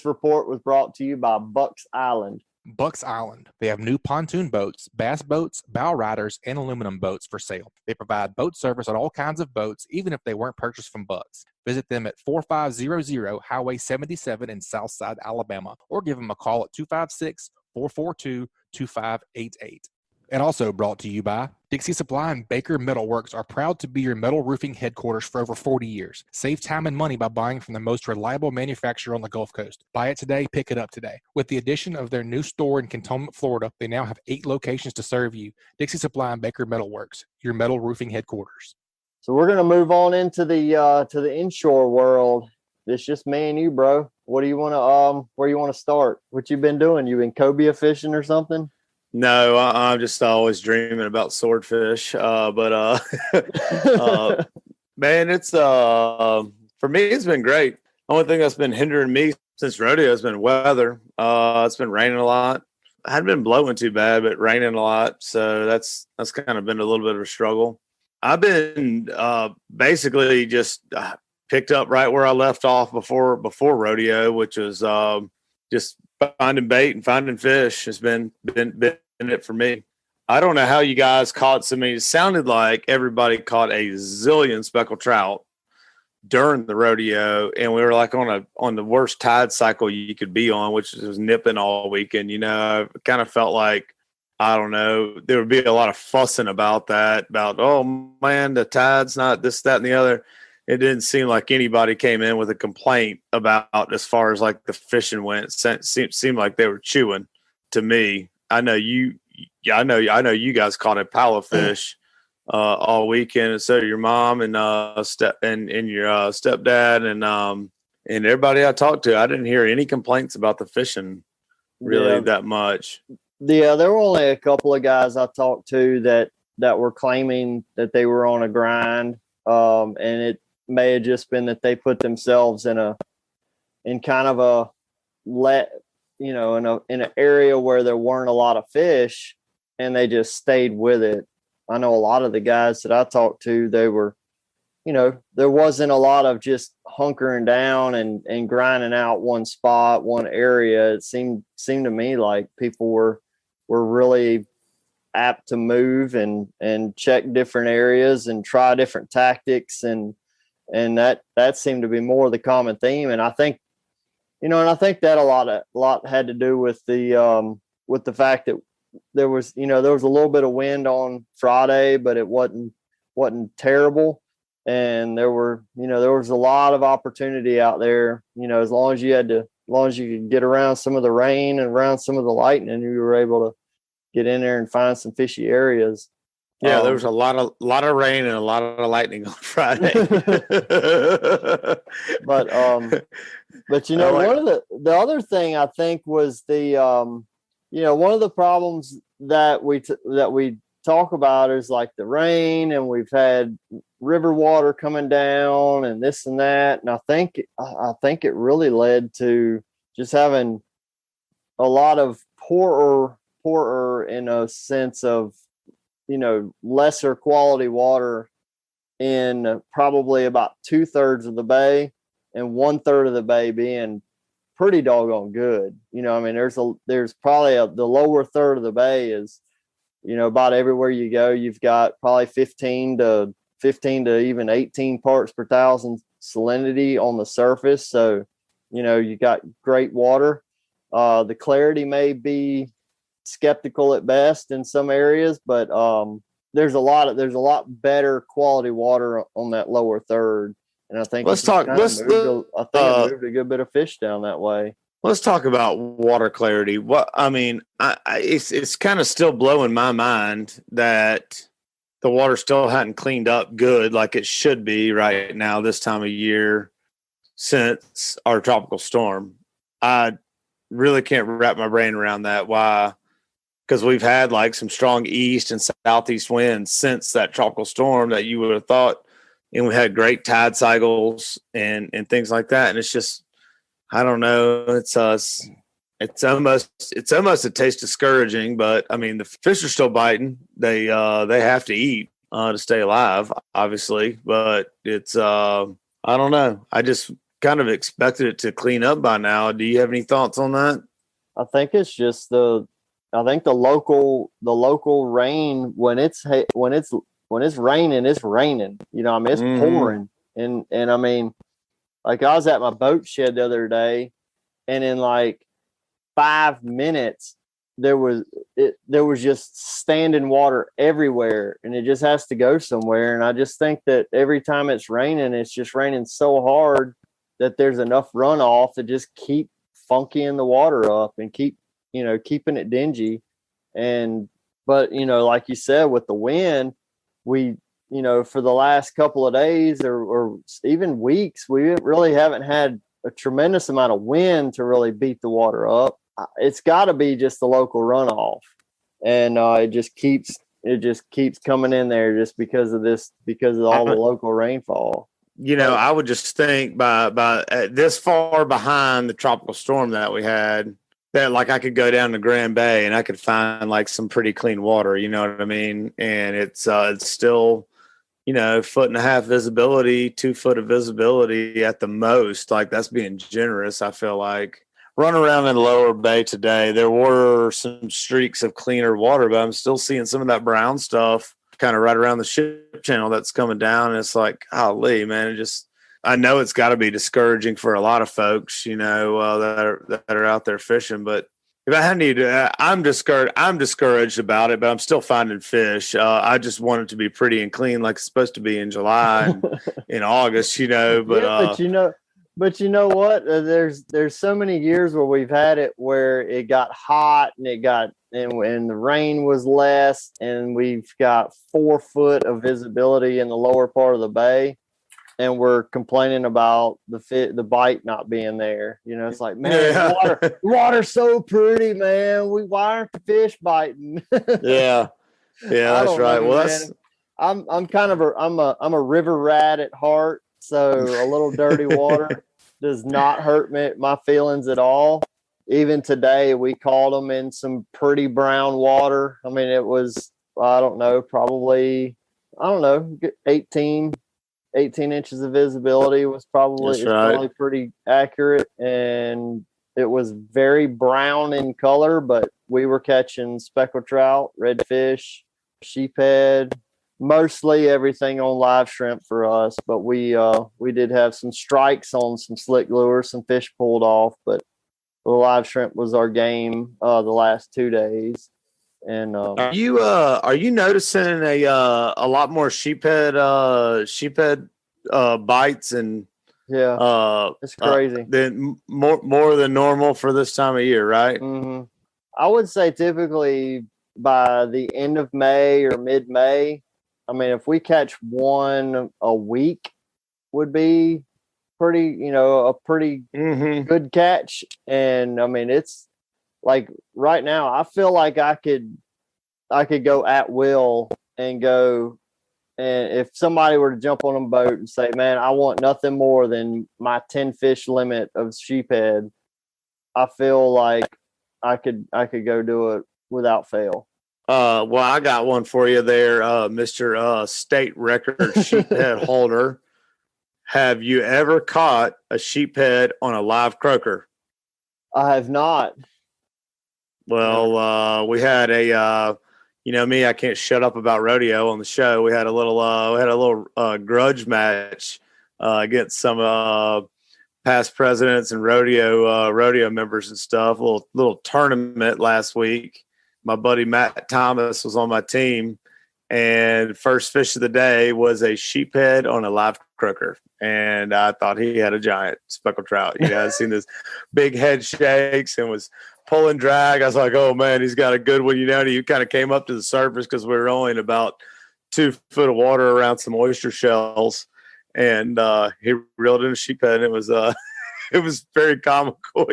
report was brought to you by Bucks Island. Bucks Island. They have new pontoon boats, bass boats, bow riders, and aluminum boats for sale. They provide boat service on all kinds of boats, even if they weren't purchased from Bucks. Visit them at 4500 Highway 77 in Southside, Alabama, or give them a call at 256-442-2588. And also brought to you by Dixie Supply and Baker Metalworks are proud to be your metal roofing headquarters for over 40 years. Save time and money by buying from the most reliable manufacturer on the Gulf Coast. Buy it today, pick it up today. With the addition of their new store in Cantonment, Florida, they now have 8 locations to serve you. Dixie Supply and Baker Metalworks, your metal roofing headquarters. So we're going to move on into the inshore world. It's just me and you, bro. What do you want to where you want to start? What you been doing? You been cobia fishing or something? No, I'm just always dreaming about swordfish. Man, it's for me, it's been great. The only thing that's been hindering me since rodeo has been weather. It's been raining a lot. I hadn't been blowing too bad, but raining a lot. So that's kind of been a little bit of a struggle. I've been basically just picked up right where I left off before rodeo, which was just finding bait and finding fish has been it for me. I don't know how you guys caught so many. It sounded like everybody caught a zillion speckled trout during the rodeo, and we were like on the worst tide cycle you could be on, which was nipping all weekend. I kind of felt like, I don't know, there would be a lot of fussing about that, about, oh man, the tide's not this, that, and the other. It didn't seem like anybody came in with a complaint about as far as like the fishing went. It seemed like they were chewing to me. I know you guys caught a pile of fish all weekend, and so did your mom and your stepdad and everybody I talked to. I didn't hear any complaints about the fishing really that much. Yeah, there were only a couple of guys I talked to that were claiming that they were on a grind, and it may have just been that they put themselves in kind of a in an area where there weren't a lot of fish, and they just stayed with it. I know a lot of the guys that I talked to, they were, there wasn't a lot of just hunkering down and grinding out one spot, one area. It seemed to me like people were really apt to move and check different areas and try different tactics. And that seemed to be more the common theme. And I think and I think that a lot had to do with the fact that there was a little bit of wind on Friday, but it wasn't terrible. And there was a lot of opportunity out there, as long as you could get around some of the rain and around some of the lightning, you were able to get in there and find some fishy areas. Yeah, there was a lot of rain and a lot of lightning on Friday. But one of the other thing I think was the one of the problems that we talk about is like the rain, and we've had river water coming down and this and that, and I think it really led to just having a lot of poorer in a sense of lesser quality water in probably about 2/3 of the bay, and 1/3 of the bay being pretty doggone good. There's probably the lower third of the bay is, about everywhere you go, you've got probably 15 to even 18 parts per thousand salinity on the surface. So, you got great water. The clarity may be skeptical at best in some areas, but there's a lot better quality water on that lower third. And I think it moved a good bit of fish down that way. Let's talk about water clarity. It's kind of still blowing my mind that the water still hadn't cleaned up good like it should be right now this time of year since our tropical storm. I really can't wrap my brain around that. Why? Because we've had like some strong east and southeast winds since that tropical storm that you would have thought, and we had great tide cycles and things like that. And it's just, I don't know. It's almost a taste discouraging, but I mean, the fish are still biting. They have to eat to stay alive, obviously, but it's, I don't know. I just kind of expected it to clean up by now. Do you have any thoughts on that? I think it's just the local rain, when it's raining, it's raining, it's pouring. And I mean, like I was at my boat shed the other day, and in like 5 minutes, there was just standing water everywhere, and it just has to go somewhere. And I just think that every time it's raining, it's just raining so hard that there's enough runoff to just keep funkying the water up and keeping it dingy. But like you said, with the wind, we, for the last couple of days or even weeks, we really haven't had a tremendous amount of wind to really beat the water up. It's got to be just the local runoff, and it just keeps coming in there just because of all the local rainfall. I would just think by this far behind the tropical storm that we had, that like I could go down to Grand Bay and I could find like some pretty clean water, you know what I mean? And it's still, 1.5 visibility, 2 foot of visibility at the most. Like that's being generous, I feel like. Run around in the lower bay today, there were some streaks of cleaner water, but I'm still seeing some of that brown stuff kind of right around the ship channel that's coming down. And it's like, golly, man, I know it's got to be discouraging for a lot of folks, that are out there fishing. But if I had to, I'm discouraged about it, but I'm still finding fish. I just want it to be pretty and clean, like it's supposed to be in July and in August, But but you know what? There's so many years where we've had it where it got hot and and the rain was less, and we've got 4 foot of visibility in the lower part of the bay, and we're complaining about the bite not being there. It's like, man, water's so pretty, man. Why aren't the fish biting? Yeah, that's right. I'm kind of I'm a river rat at heart, so a little dirty water does not hurt my feelings at all. Even today, we caught them in some pretty brown water. I mean, it was, probably 18 inches of visibility was probably pretty accurate, and it was very brown in color, but we were catching speckled trout, redfish, sheephead, mostly everything on live shrimp for us, but we did have some strikes on some slick lures, some fish pulled off, but the live shrimp was our game the last 2 days. And are you noticing a lot more sheephead bites and it's crazy than more than normal for this time of year, right? Mm-hmm. I would say typically by the end of May or mid-May, I mean, if we catch one a week would be pretty, a pretty good catch. And I mean, it's like right now, I feel like I could go at will and go. And if somebody were to jump on a boat and say, man, I want nothing more than my 10 fish limit of sheephead, I feel like I could go do it without fail. Well, I got one for you there, Mr. State Record Sheephead Holder. Have you ever caught a sheephead on a live croaker? I have not. Well, we had a, me, I can't shut up about rodeo on the show. We had a little grudge match against some past presidents and rodeo members and stuff. A little tournament last week. My buddy Matt Thomas was on my team, and first fish of the day was a sheephead on a live croaker. And I thought he had a giant speckled trout. I'd seen this big head shakes and was pulling drag. I was like, oh man, he's got a good one. He kind of came up to the surface because we were only in about 2 foot of water around some oyster shells. And he reeled in a sheephead, and it was it was very comical,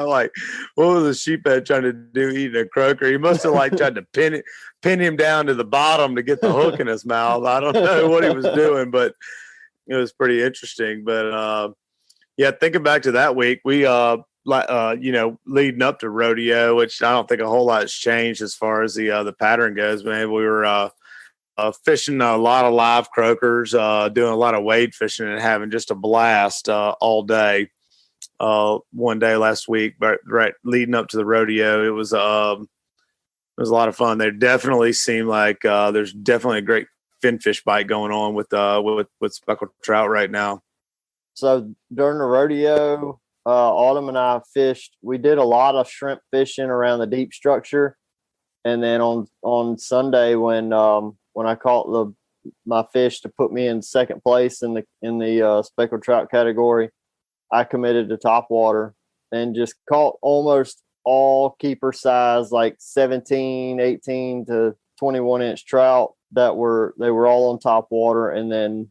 like what was the sheephead trying to do eating a croaker? He must have tried to pin him down to the bottom to get the hook in his mouth. I don't know what he was doing, but it was pretty interesting. But thinking back to that week, we leading up to rodeo, which I don't think a whole lot has changed as far as the pattern goes, man. We were fishing a lot of live croakers, doing a lot of wade fishing and having just a blast all day. One day last week, but right leading up to the rodeo, it was a lot of fun. They definitely seem like there's definitely a great finfish bite going on with speckled trout right now. So during the rodeo, Autumn and I fished. We did a lot of shrimp fishing around the deep structure, and then on Sunday when I caught my fish to put me in second place in the speckled trout category, I committed to top water and just caught almost all keeper size, like 17, 18 to 21 inch trout they were all on top water. And then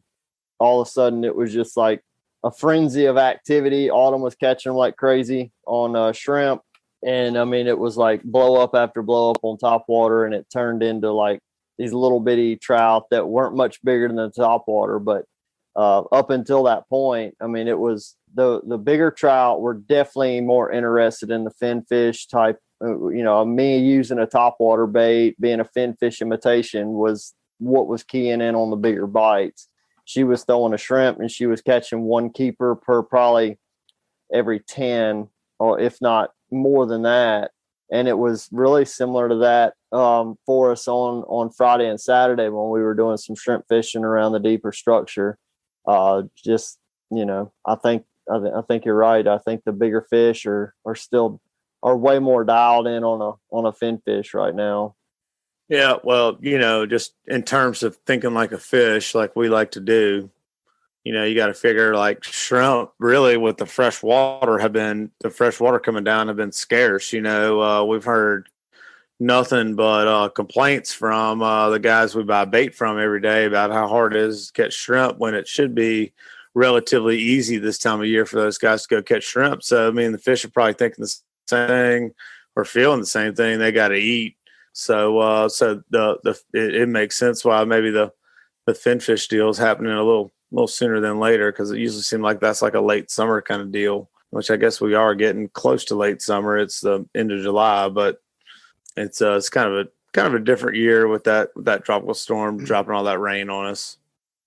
all of a sudden it was just like a frenzy of activity. Autumn was catching them like crazy on shrimp. And I mean, it was like blow up after blow up on top water. And it turned into like these little bitty trout that weren't much bigger than the top water. But up until that point, I mean, it was the bigger trout were definitely more interested in the finfish type. Me using a topwater bait, being a finfish imitation was what was keying in on the bigger bites. She was throwing a shrimp and she was catching one keeper per probably every 10, or if not more than that. And it was really similar to that for us on Friday and Saturday when we were doing some shrimp fishing around the deeper structure. I think you're right. I think the bigger fish are way more dialed in on a finfish right now. Yeah, well, just in terms of thinking like a fish, like we like to do, you got to figure like shrimp really with the fresh water coming down have been scarce. We've heard nothing but complaints from the guys we buy bait from every day about how hard it is to catch shrimp when it should be relatively easy this time of year for those guys to go catch shrimp. So, I mean, the fish are probably thinking the same thing or feeling the same thing. They got to eat. So, it makes sense why maybe the finfish deal is happening a little sooner than later, because it usually seems like that's like a late summer kind of deal, which I guess we are getting close to late summer. It's the end of July, but it's kind of a different year with that tropical storm dropping all that rain on us.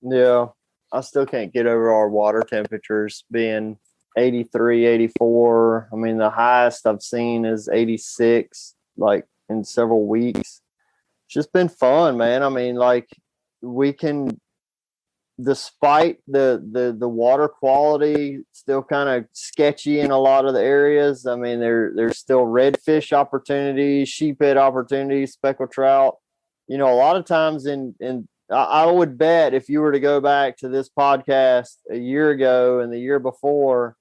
Yeah. I still can't get over our water temperatures being 83, 84. I mean, the highest I've seen is 86, like in several weeks. It's just been fun, man. I mean, like we can, despite the water quality still kind of sketchy in a lot of the areas. I mean, there's still redfish opportunities, sheephead opportunities, speckled trout. You know, a lot of times I would bet if you were to go back to this podcast a year ago and the year before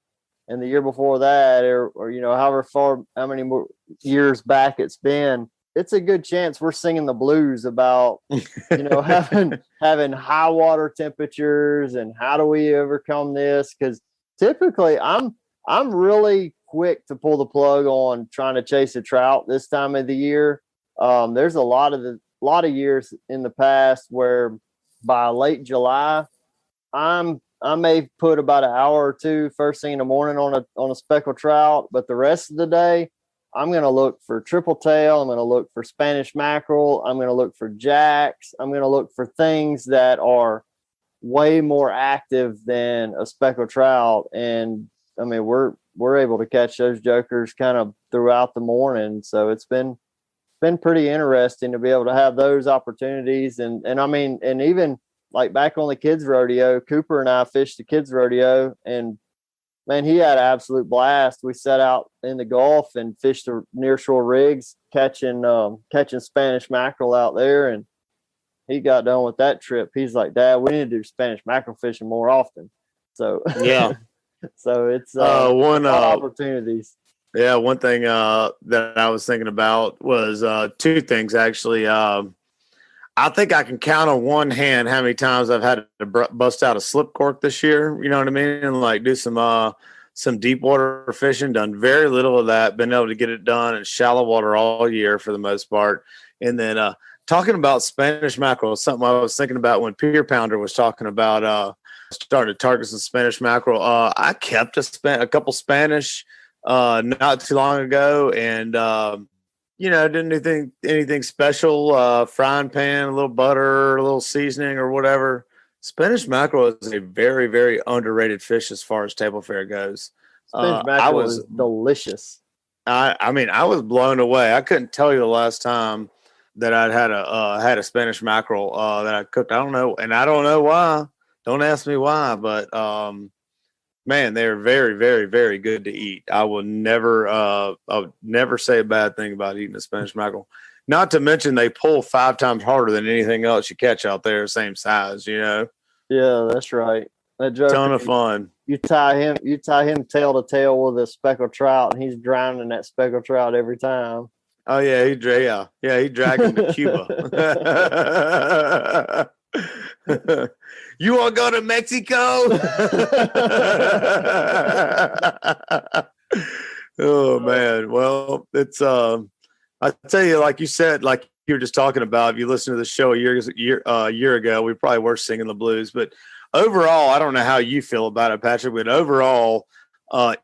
and the year before that, or you know, how many more years back it's been, it's a good chance we're singing the blues about, you know, having high water temperatures and how do we overcome this? Because typically I'm really quick to pull the plug on trying to chase a trout this time of the year. There's a lot of years in the past where by late July, I may put about an hour or two first thing in the morning on a speckled trout, but the rest of the day, I'm going to look for triple tail. I'm going to look for Spanish mackerel. I'm going to look for jacks. I'm going to look for things that are way more active than a speckled trout. And I mean, we're able to catch those jokers kind of throughout the morning. So it's been pretty interesting to be able to have those opportunities. And I mean, and even like back on the kids rodeo, Cooper and I fished the kids rodeo, and man, he had an absolute blast. We set out in the Gulf and fished the nearshore rigs, catching Spanish mackerel out there. And he got done with that trip. He's like, "Dad, we need to do Spanish mackerel fishing more often." So yeah, so it's one opportunities. Yeah, one thing that I was thinking about was two things actually. I think I can count on one hand how many times I've had to bust out a slip cork this year. You know what I mean? And like do some deep water fishing. Done very little of that. Been able to get it done in shallow water all year for the most part. And then talking about Spanish mackerel, something I was thinking about when Pier Pounder was talking about starting to target some Spanish mackerel. I kept a couple Spanish not too long ago, and you know, didn't do anything special. Frying pan, a little butter, a little seasoning, or whatever. Spanish mackerel is a very, very underrated fish as far as table fare goes. Spanish mackerel is delicious. I mean, I was blown away. I couldn't tell you the last time that I'd had a Spanish mackerel that I cooked. I don't know, and I don't know why. Don't ask me why, but man, they're very, very, very good to eat. I will never say a bad thing about eating a Spanish mackerel. Not to mention they pull 5 times harder than anything else you catch out there, same size, you know? Yeah, that's right. That joker, ton of fun. You tie him tail to tail with a speckled trout, and he's drowning that speckled trout every time. Oh yeah, he dragged him to Cuba. You want to go to Mexico? Oh man. Well, it's I tell you, like you said, like you were just talking about, if you listen to the show a year ago, we probably were singing the blues. But overall, I don't know how you feel about it, Patrick, but overall,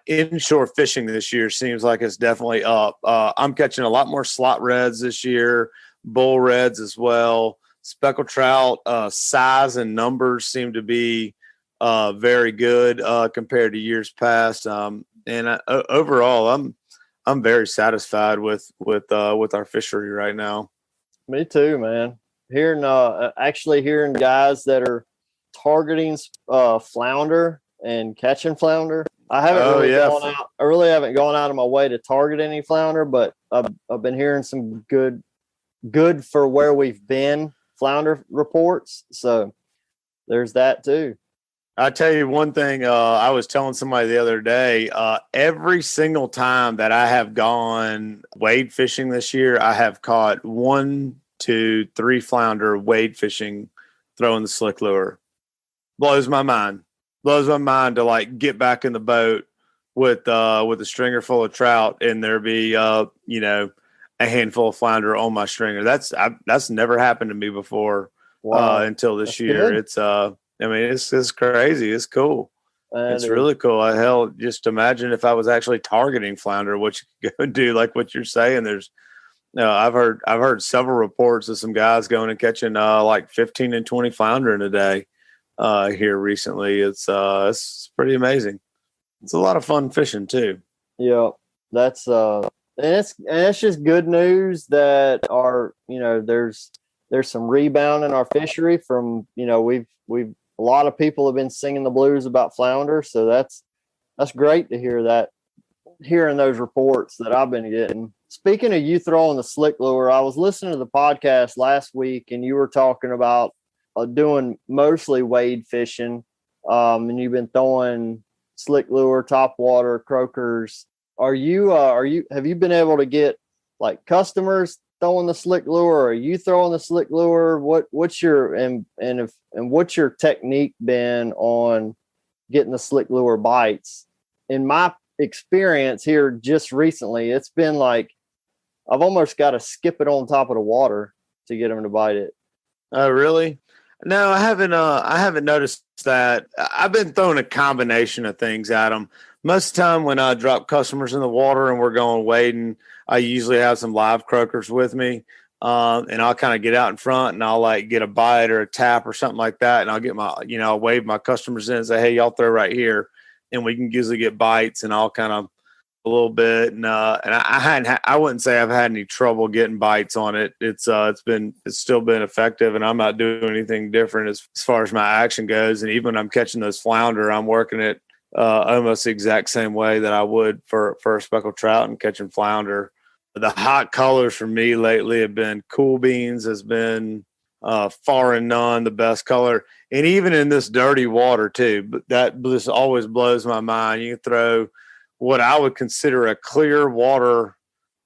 inshore fishing this year seems like it's definitely up. I'm catching a lot more slot reds this year, bull reds as well. Speckled trout size and numbers seem to be very good compared to years past. And overall, I'm very satisfied with our fishery right now. Me too, man. Hearing guys that are targeting flounder and catching flounder. I really haven't gone out of my way to target any flounder, but I've been hearing some good for where we've been flounder reports. So there's that too. I tell you one thing, I was telling somebody the other day, every single time that I have gone wade fishing this year, I have caught 1, 2, 3 flounder wade fishing, throwing the slick lure. Blows my mind to like get back in the boat with a stringer full of trout and there be, a handful of flounder on my stringer. That's never happened to me before. Wow. Until this year. Good. It's crazy. It's cool. It's really cool. Just imagine if I was actually targeting flounder, what you could do, like what you're saying. There's, I've heard several reports of some guys going and catching like 15 and 20 flounder in a day here recently. It's pretty amazing. It's a lot of fun fishing too. Yeah, that's and it's just good news that there's there's some rebound in our fishery from, we've a lot of people have been singing the blues about flounder. So that's great to hear that, hearing those reports that I've been getting. Speaking of you throwing the slick lure, I was listening to the podcast last week and you were talking about doing mostly wade fishing. And you've been throwing slick lure, top water, croakers. Have you been able to get like customers throwing the slick lure, or are you throwing the slick lure? What's your what's your technique been on getting the slick lure bites? In my experience here just recently, it's been like I've almost got to skip it on top of the water to get them to bite it. Oh, really? No, I haven't noticed that. I've been throwing a combination of things at them. Most of the time when I drop customers in the water and we're going wading, I usually have some live croakers with me. And I'll kind of get out in front and I'll like get a bite or a tap or something like that. And I'll get I'll wave my customers in and say, hey, y'all throw right here. And we can usually get bites, and I'll kind of a little bit. And I wouldn't say I've had any trouble getting bites on it. It's still been effective, and I'm not doing anything different as far as my action goes. And even when I'm catching those flounder, I'm working it almost the exact same way that I would for a speckled trout and catching flounder. The hot colors for me lately have been cool beans, has been far and none the best color. And even in this dirty water too, but that just always blows my mind. You can throw what I would consider a clear water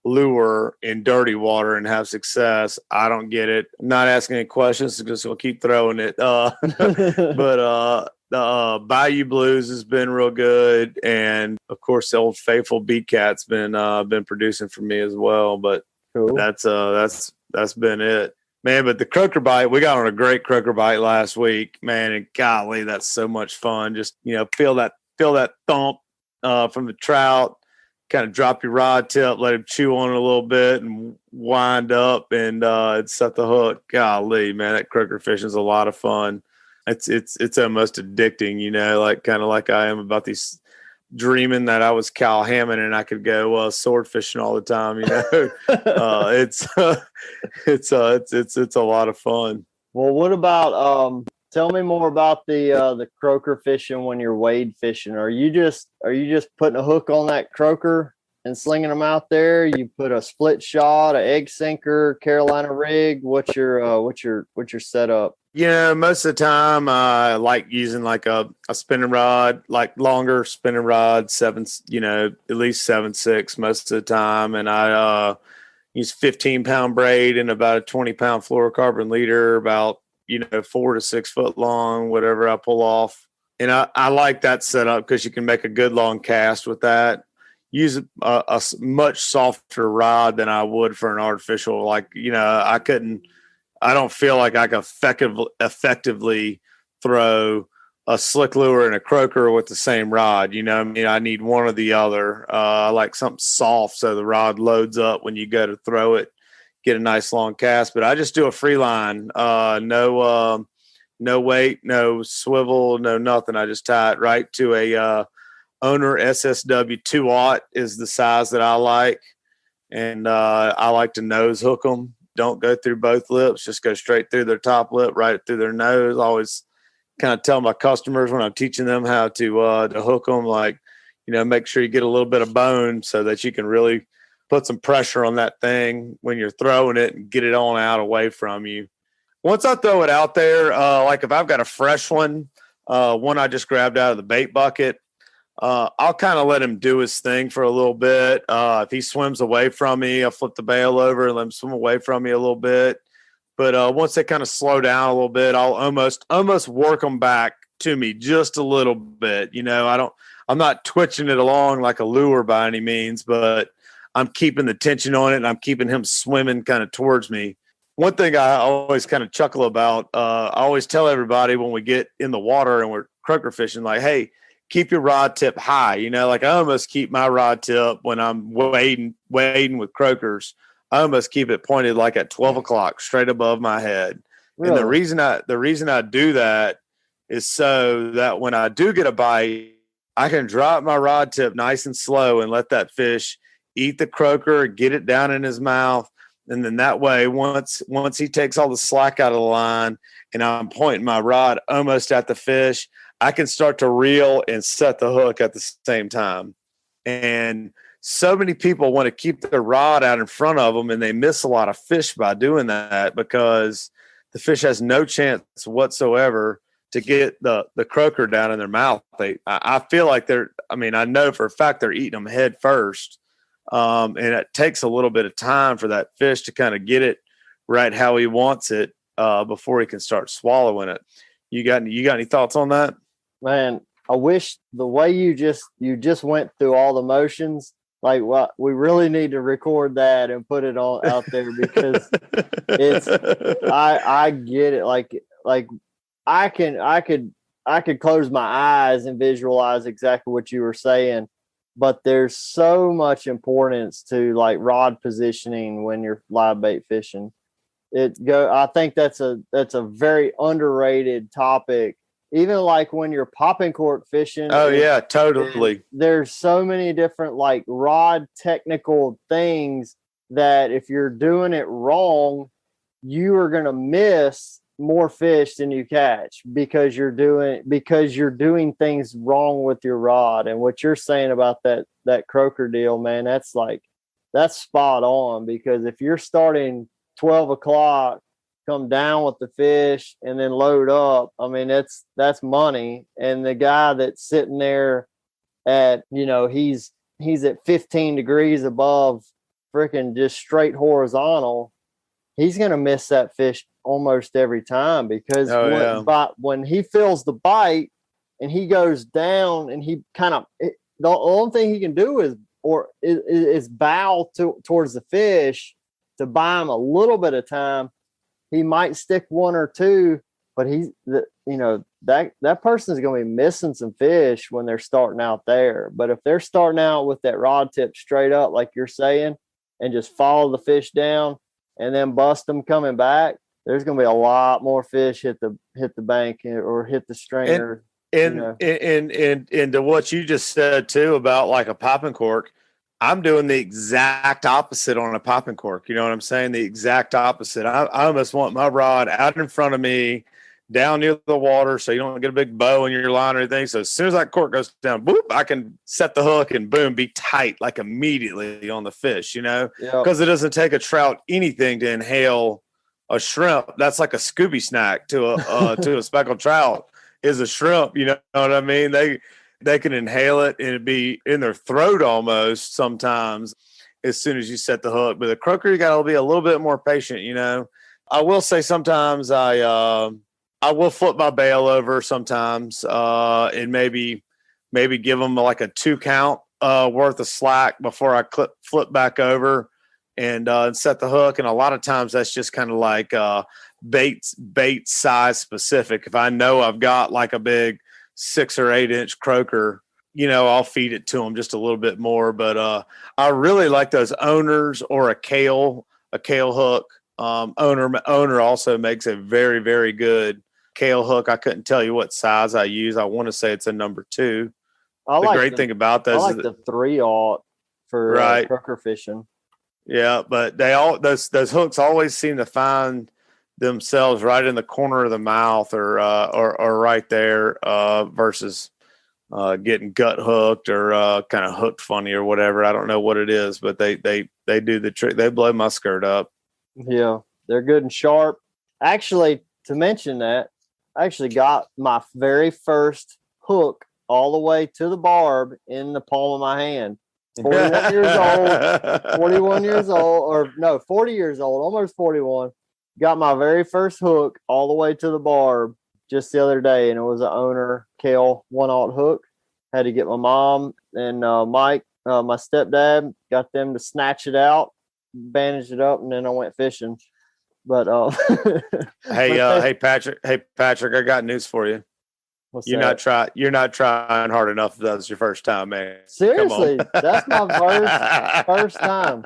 lure in dirty water and have success. I don't get it. I'm not asking any questions, just we'll keep throwing it. But the Bayou Blues has been real good, and of course the old faithful Beat Cat's been producing for me as well. But cool. That's been it, man. But the croaker bite, we got on a great croaker bite last week, man. And golly, that's so much fun. Just feel that thump from the trout. Kind of drop your rod tip, let him chew on it a little bit, and wind up and set the hook. Golly, man, that croaker fishing is a lot of fun. It's almost addicting, like kind of like I am about these, dreaming that I was Cal Hammond and I could go sword fishing all the time. It's a lot of fun. Well, what about tell me more about the croaker fishing when you're wade fishing. Are you just putting a hook on that croaker and slinging them out there? You put a split shot, an egg sinker, Carolina rig. What's your setup? Most of the time I like using like a spinning rod, like longer spinning rod, at least 7.6 most of the time. And I use 15-pound braid and about a 20-pound fluorocarbon leader, about 4 to 6 foot long, whatever I pull off. And I like that setup because you can make a good long cast with that. Use a much softer rod than I would for an artificial. I don't feel like I can effectively throw a slick lure and a croaker with the same rod. I need one or the other. I like something soft so the rod loads up when you go to throw it, get a nice long cast. But I just do a free line, no weight, no swivel, no nothing. I just tie it right to a Owner SSW 2-aught is the size that I like. And I like to nose hook them. Don't go through both lips, just go straight through their top lip, right through their nose. I always kind of tell my customers when I'm teaching them how to hook them, make sure you get a little bit of bone so that you can really put some pressure on that thing when you're throwing it and get it on out away from you. Once I throw it out there, like if I've got a fresh one I just grabbed out of the bait bucket, I'll kind of let him do his thing for a little bit. If he swims away from me, I'll flip the bail over and let him swim away from me a little bit. But once they kind of slow down a little bit, I'll almost work them back to me just a little bit. I'm not twitching it along like a lure by any means, but I'm keeping the tension on it and I'm keeping him swimming kind of towards me. One thing I always kind of chuckle about, I always tell everybody when we get in the water and we're croaker fishing, like, hey, keep your rod tip high. I almost keep my rod tip when I'm wading with croakers. I almost keep it pointed like at 12 o'clock, straight above my head. Really? And the reason I do that is so that when I do get a bite, I can drop my rod tip nice and slow and let that fish eat the croaker, get it down in his mouth, And then that way, once he takes all the slack out of the line and I'm pointing my rod almost at the fish, I can start to reel and set the hook at the same time. And so many people want to keep their rod out in front of them, and they miss a lot of fish by doing that because the fish has no chance whatsoever to get the croaker down in their mouth. I feel like I know for a fact they're eating them head first. And it takes a little bit of time for that fish to kind of get it right how he wants it before he can start swallowing it. You got any thoughts on that? Man, I wish the way you just went through all the motions, like what we really need to record that and put it all out there because I get it. Like I could close my eyes and visualize exactly what you were saying. But there's so much importance to like rod positioning when you're live bait fishing. I think that's a very underrated topic. Even like when you're popping cork fishing. Oh yeah, totally. There's so many different like rod technical things that if you're doing it wrong, you are going to miss more fish than you catch because you're doing things wrong with your rod. And what you're saying about that croaker deal, man, that's spot on, because if you're starting 12 o'clock, come down with the fish and then load up, I mean, that's money. And the guy that's sitting there at, he's at 15 degrees above freaking just straight horizontal, he's going to miss that fish almost every time because when he feels the bite and he goes down and he the only thing he can do is bow towards the fish to buy him a little bit of time. He might stick one or two, but that person is going to be missing some fish when they're starting out there. But if they're starting out with that rod tip straight up, like you're saying, and just follow the fish down and then bust them coming back, there's going to be a lot more fish hit the bank or hit the strainer. And to what you just said too about like a popping cork, I'm doing the exact opposite on a popping cork. You know what I'm saying? The exact opposite. I almost want my rod out in front of me, down near the water, so you don't get a big bow in your line or anything. So as soon as that cork goes down, boop, I can set the hook and boom, be tight like immediately on the fish. Because it doesn't take a trout anything to inhale a shrimp. That's like a Scooby snack to a speckled trout is a shrimp. You know what I mean? They can inhale it and it'd be in their throat almost sometimes as soon as you set the hook. But the croaker, you got to be a little bit more patient. I will say sometimes I will flip my bail over sometimes and maybe give them like a 2 count worth of slack before I flip back over and set the hook. And a lot of times that's just kind of like bait size specific. If I know I've got like a big 6 or 8 inch croaker, I'll feed it to them just a little bit more. But I really like those owners or a kale hook. Owner also makes a very, very good kale hook. I couldn't tell you what size I use. I want to say it's a number 2. The great thing about those, I like the 3/0 for croaker fishing. Yeah, but those hooks always seem to find themselves right in the corner of the mouth or right there versus getting gut hooked or kind of hooked funny or whatever. I don't know what it is, but they do the trick. They blow my skirt up. Yeah, they're good and sharp. Actually, to mention that, I actually got my very first hook all the way to the barb in the palm of my hand. 41 years old, or no, 40 years old, almost 41. Got my very first hook all the way to the barb just the other day, and it was an owner Kale 1/0 hook. Had to get my mom and Mike, my stepdad, got them to snatch it out, bandage it up, and then I went fishing. But hey Patrick, I got news for you. You're not trying hard enough if that's your first time, man. Seriously, that's my first time.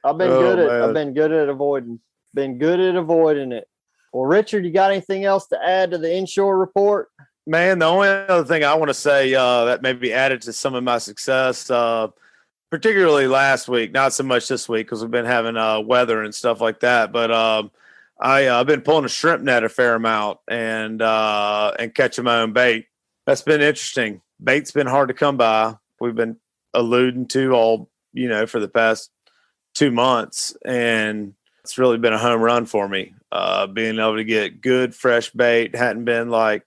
I've been good at avoiding it. Well, Richard, you got anything else to add to the inshore report? Man, the only other thing I want to say that maybe added to some of my success, particularly last week, not so much this week because we've been having weather and stuff like that. But I've been pulling a shrimp net a fair amount and catching my own bait. That's been interesting. Bait's been hard to come by. We've been alluding to all, for the past 2 months, and it's really been a home run for me. Being able to get good fresh bait. Hadn't been like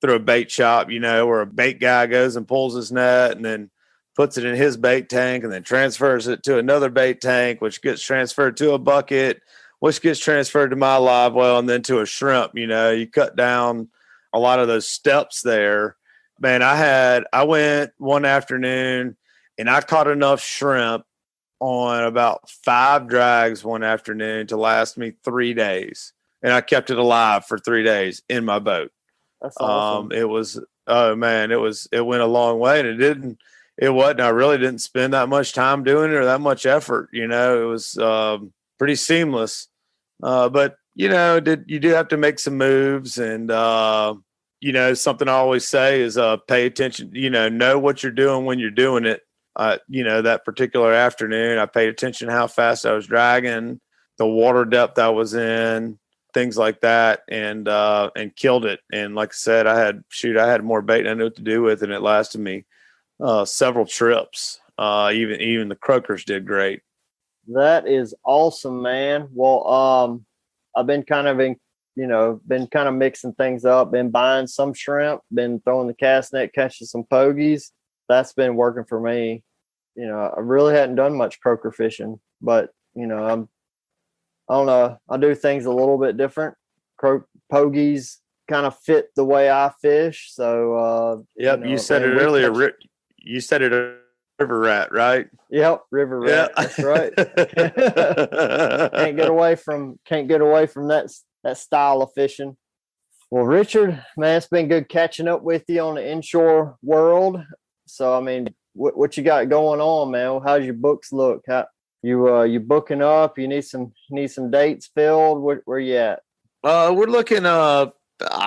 through a bait shop, where a bait guy goes and pulls his net and then puts it in his bait tank and then transfers it to another bait tank, which gets transferred to a bucket, which gets transferred to my live well, and then to a shrimp. You cut down a lot of those steps there. Man, I went one afternoon and I caught enough shrimp on about 5 drags one afternoon to last me 3 days. And I kept it alive for 3 days in my boat. That's awesome. It went a long way, and I really didn't spend that much time doing it or that much effort. It was pretty seamless. But you do have to make some moves, and something I always say is pay attention, know what you're doing when you're doing it. That particular afternoon, I paid attention to how fast I was dragging, the water depth I was in, things like that, and killed it. And like I said, I had more bait than I knew what to do with, and it lasted me several trips. Even the croakers did great. That is awesome, man. Well, I've been kind of mixing things up, been buying some shrimp, been throwing the cast net, catching some pogies. That's been working for me. I really hadn't done much croaker fishing, but I don't know. I do things a little bit different. Pogies kind of fit the way I fish. So, yep. You said it earlier. You said it a river rat, right? Yep. River rat. Yeah. That's right. Can't get away from that style of fishing. Well, Richard, man, it's been good catching up with you on the inshore world. So, I mean, what you got going on, man? How's your books look? How you booking up? You need some dates filled. Where you at? We're looking, I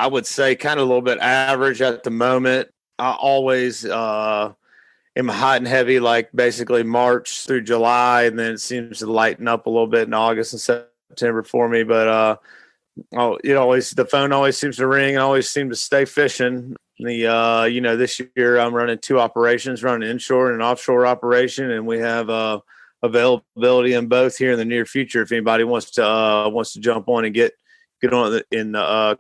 would say, kind of a little bit average at the moment. I always am hot and heavy, like basically March through July, and then it seems to lighten up a little bit in August and September for me. But the phone always seems to ring, and always seem to stay fishing. This year I'm running 2 operations, running inshore and an offshore operation, and we have availability in both here in the near future. If anybody wants to jump on and get on in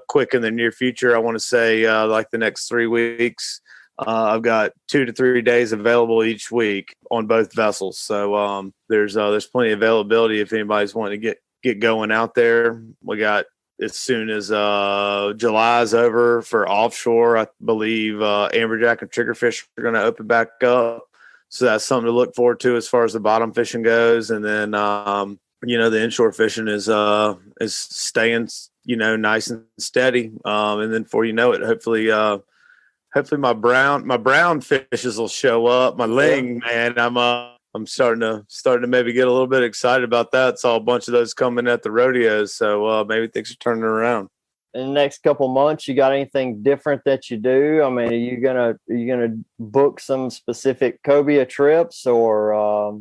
quick in the near future, I want to say like the next 3 weeks. I've got 2 to 3 days available each week on both vessels. So there's plenty of availability if anybody's wanting to get going out there. We got as soon as July is over for offshore, I believe amberjack and triggerfish are going to open back up. So that's something to look forward to as far as the bottom fishing goes. And then the inshore fishing is staying nice and steady. And then before you know it, hopefully my brown fishes will show up. My ling, man, I'm starting to maybe get a little bit excited about that. Saw a bunch of those coming at the rodeos, so maybe things are turning around. In the next couple months, you got anything different that you do? I mean, are you gonna book some specific cobia trips, or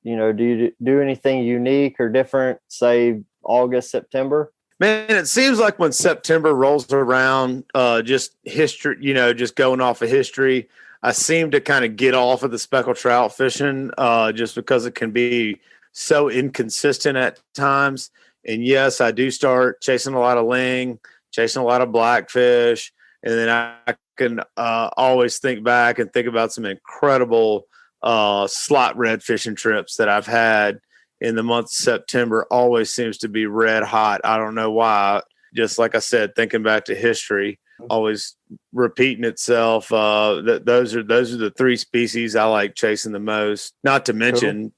do you do anything unique or different, say August, September? Man, it seems like when September rolls around, just history, just going off of history, I seem to kind of get off of the speckled trout fishing just because it can be so inconsistent at times. And yes, I do start chasing a lot of ling, chasing a lot of blackfish. And then I can always think back and think about some incredible slot red fishing trips that I've had in the month of September. Always seems to be red hot. I don't know why. Just like I said, thinking back to history, always repeating itself. Those are the 3 species I like chasing the most. Not to mention,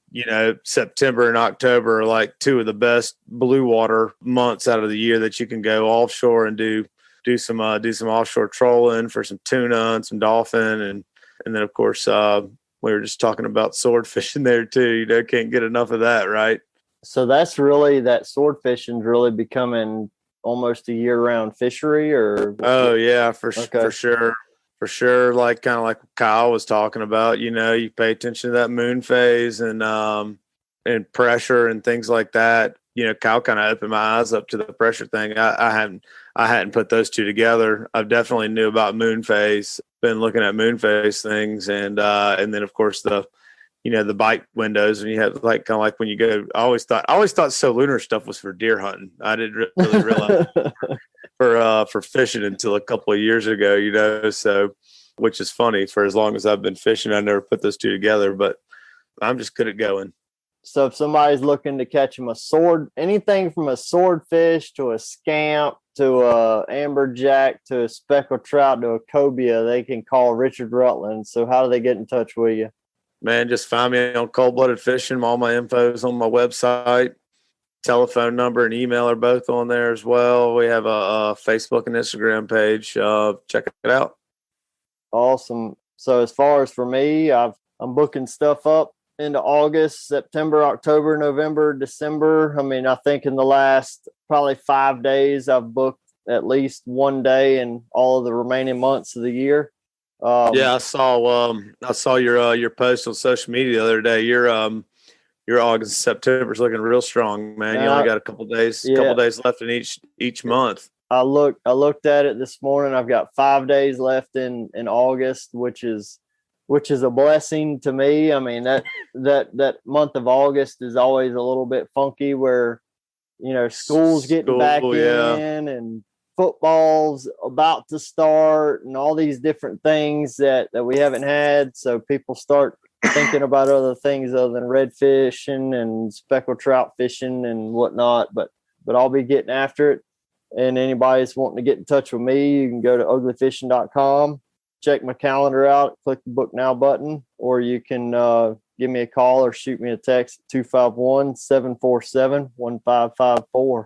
September and October are like 2 of the best blue water months out of the year that you can go offshore and do some offshore trolling for some tuna and some dolphin, and then of course we were just talking about swordfish in there too. Can't get enough of that, right? So that's really, that swordfishing is really becoming almost a year-round fishery, or? Oh yeah, for sure. for sure. Like kind of like Kyle was talking about, you know, you pay attention to that moon phase and pressure and things like that. You know, Kyle kind of opened my eyes up to the pressure thing. I hadn't put those two together. I definitely knew about moon phase, been looking at moon phase things, and then of course the bite windows, and you have like kind of like when you go. I always thought lunar stuff was for deer hunting. I didn't really realize for fishing until a couple of years ago. You know, so which is funny. For as long as I've been fishing, I never put those two together, but I'm just good at going. So if somebody's looking to catch them anything from a swordfish to a scamp to a amberjack to a speckled trout to a cobia, they can call Richard Rutland. So how do they get in touch with you? Man, just find me on Cold Blooded Fishing. All my info is on my website. Telephone number and email are both on there as well. We have a Facebook and Instagram page. Check it out. Awesome. So as far as for me, I'm booking stuff up into August, September, October, November, December. I mean, I think in the last probably 5 days, I've booked at least one day in all of the remaining months of the year. Yeah, I saw your post on social media the other day. Your August and September is looking real strong, man. You only got a couple days left in each month. I looked at it this morning. I've got 5 days left in August, which is a blessing to me. I mean, that month of August is always a little bit funky where, you know, school's getting back in and football's about to start and all these different things that we haven't had. So people start thinking about other things other than red fishing and speckled trout fishing and whatnot. But I'll be getting after it. And anybody that's wanting to get in touch with me, you can go to uglyfishing.com. Check my calendar out, click the book now button, or you can give me a call or shoot me a text at 251-747-1554.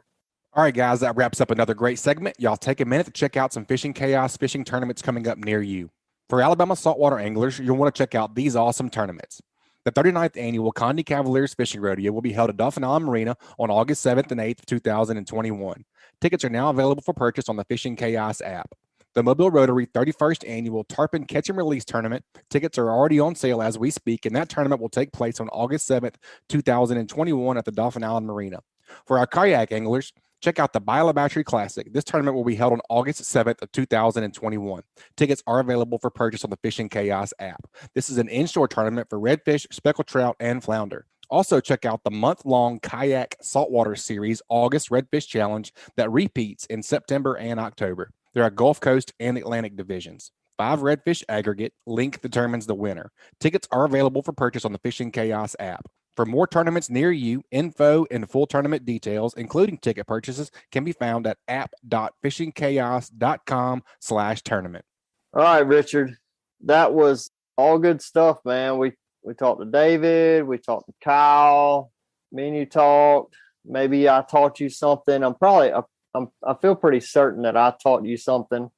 All right, guys, that wraps up another great segment. Y'all take a minute to check out some Fishing Chaos fishing tournaments coming up near you. For Alabama saltwater anglers, you'll want to check out these awesome tournaments. The 39th annual Conde Cavaliers Fishing Rodeo will be held at Dauphin Island Marina on August 7th and 8th, 2021. Tickets are now available for purchase on the Fishing Chaos app. The Mobile Rotary 31st Annual Tarpon Catch and Release Tournament. Tickets are already on sale as we speak, and that tournament will take place on August 7th, 2021 at the Dauphin Island Marina. For our kayak anglers, check out the Battery Classic. This tournament will be held on August 7th of 2021. Tickets are available for purchase on the Fishing Chaos app. This is an inshore tournament for redfish, speckled trout, and flounder. Also, check out the month-long Kayak Saltwater Series August Redfish Challenge that repeats in September and October. There are Gulf Coast and Atlantic divisions. 5 redfish aggregate. Link determines the winner. Tickets are available for purchase on the Fishing Chaos app. For more tournaments near you, info and full tournament details, including ticket purchases, can be found at app.fishingchaos.com/tournament. All right, Richard. That was all good stuff, man. We talked to David. We talked to Kyle. Me and you talked. Maybe I taught you something. I feel pretty certain that I taught you something.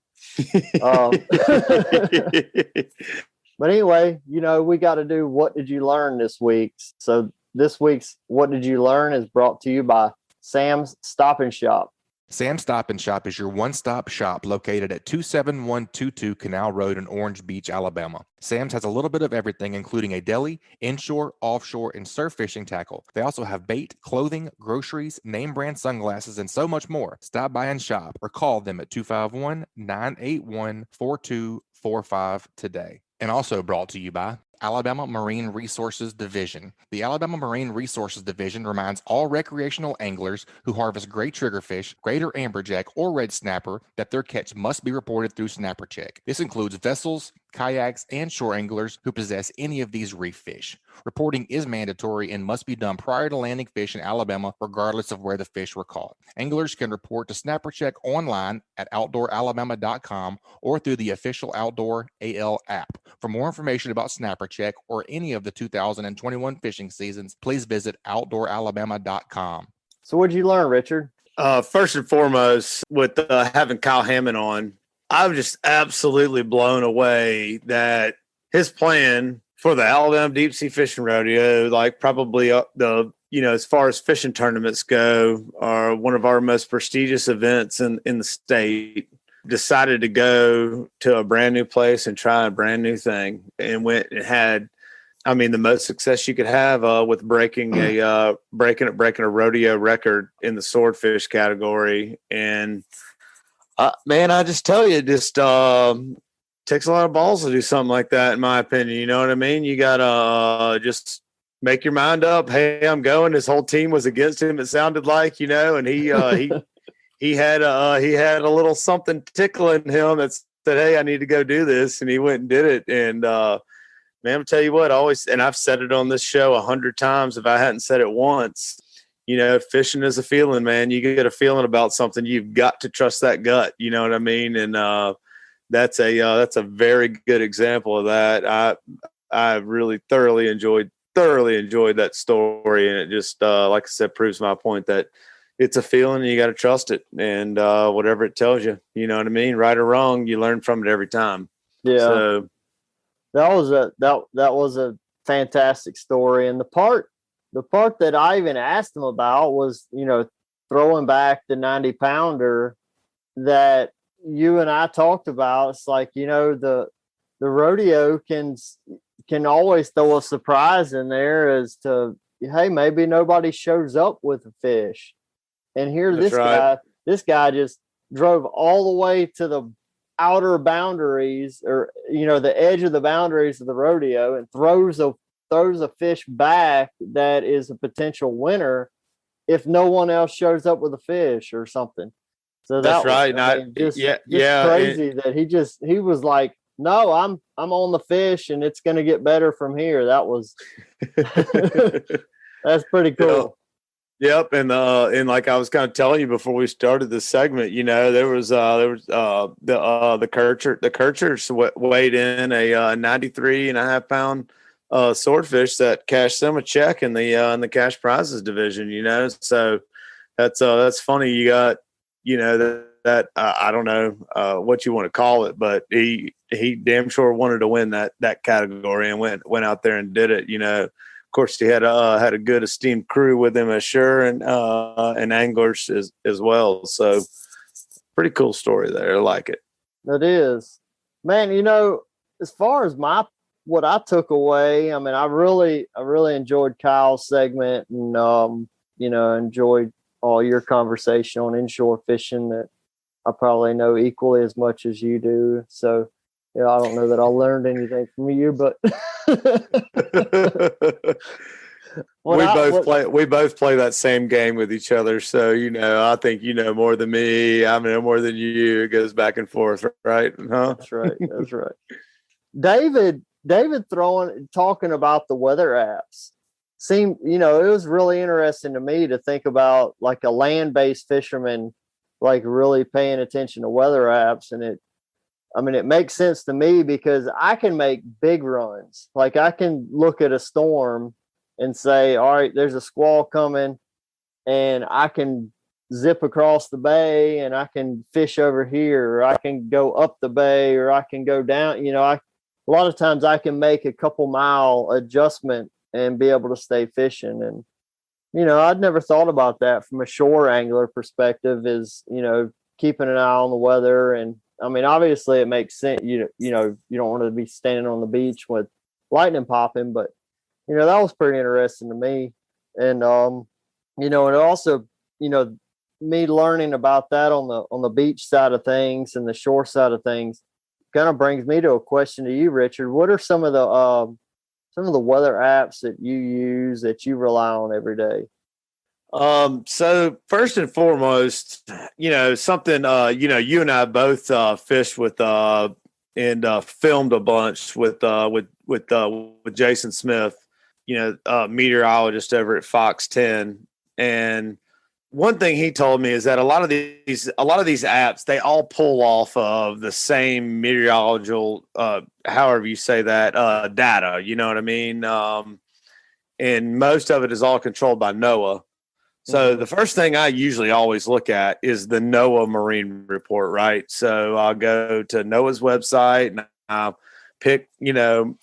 But anyway, you know, we got to do What Did You Learn this week? So this week's What Did You Learn is brought to you by Sam's Stop and Shop. Sam's Stop and Shop is your one-stop shop located at 27122 Canal Road in Orange Beach, Alabama. Sam's has a little bit of everything, including a deli, inshore, offshore, and surf fishing tackle. They also have bait, clothing, groceries, name brand sunglasses, and so much more. Stop by and shop or call them at 251-981-4245 today. And also brought to you by Alabama Marine Resources Division. The Alabama Marine Resources Division reminds all recreational anglers who harvest gray triggerfish, greater amberjack, or red snapper that their catch must be reported through Snapper Check. This includes vessels, kayaks, and shore anglers who possess any of these reef fish. Reporting is mandatory and must be done prior to landing fish in Alabama, regardless of where the fish were caught. Anglers can report to Snapper Check online at outdooralabama.com or through the official Outdoor AL app. For more information about Snapper Check or any of the 2021 fishing seasons, please visit outdooralabama.com. So what'd you learn, Richard? First and foremost, with having Kyle Hammond on, I'm just absolutely blown away that his plan for the Alabama Deep Sea Fishing Rodeo, like probably as far as fishing tournaments go, are one of our most prestigious events in the state. decided to go to a brand new place and try a brand new thing, and went and had, I mean, the most success you could have with breaking a rodeo record in the swordfish category. And man, I just tell you, it just takes a lot of balls to do something like that, in my opinion. You know what I mean? You gotta just make your mind up. Hey, I'm going. His whole team was against him, it sounded like, you know, and he had a little something tickling him that said, hey, I need to go do this, and he went and did it. And man, I'll tell you what, and I've said it on this show 100 times if I hadn't said it once, you know, fishing is a feeling, man. You get a feeling about something, you've got to trust that gut. You know what I mean? And that's a very good example of that. I really thoroughly enjoyed that story, and it just like I said, proves my point that it's a feeling and you got to trust it, and whatever it tells you, you know what I mean, right or wrong, you learn from it every time. Yeah. So that was a fantastic story. And the part that I even asked him about was, you know, throwing back the 90 pounder that you and I talked about. It's like, you know, the rodeo can always throw a surprise in there as to, hey, maybe nobody shows up with a fish. And here this guy just drove all the way to the outer boundaries, or, you know, the edge of the boundaries of the rodeo, and throws a fish back that is a potential winner if no one else shows up with a fish or something. So that's right. Crazy that he was like, no, I'm on the fish, and it's going to get better from here. That was that's pretty cool. Yep, and like I was kind of telling you before we started this segment, you know, there was the Kirchers weighed in a 93.5 pound swordfish that cashed them a check in the cash prizes division. You know, so that's funny. You got, you know, that I don't know what you want to call it, but he damn sure wanted to win that category and went out there and did it. You know. Of course, he had a good esteemed crew with him, ashore, and anglers as well. So, pretty cool story there. I like it. It is, man. You know, as far as what I took away, I mean, I really enjoyed Kyle's segment, and you know, enjoyed all your conversation on inshore fishing that I probably know equally as much as you do. So, yeah, I don't know that I learned anything from you, but we both play that same game with each other. So, you know, I think you know more than me. I know more than you. It goes back and forth, right? Huh? That's right. That's right. David talking about the weather apps seemed, you know, it was really interesting to me to think about like a land-based fisherman, like really paying attention to weather apps. And it makes sense to me because I can make big runs. Like I can look at a storm and say, all right, there's a squall coming, and I can zip across the bay and I can fish over here, or I can go up the bay, or I can go down. You know, a lot of times I can make a couple mile adjustment and be able to stay fishing. And, you know, I'd never thought about that from a shore angler perspective, is, you know, keeping an eye on the weather. And I mean, obviously it makes sense. You know, you don't want to be standing on the beach with lightning popping, but, you know, that was pretty interesting to me. And, you know, and also, you know, me learning about that on the beach side of things and the shore side of things kind of brings me to a question to you, Richard. What are some of the weather apps that you use that you rely on every day? So first and foremost, you know, something, you know, you and I both, fished with, and, filmed a bunch with Jason Smith, you know, meteorologist over at Fox 10. And one thing he told me is that a lot of these apps, they all pull off of the same meteorological, however you say that, data, you know what I mean? And most of it is all controlled by NOAA. So the first thing I usually always look at is the NOAA Marine Report, right? So I'll go to NOAA's website and I'll pick, you know,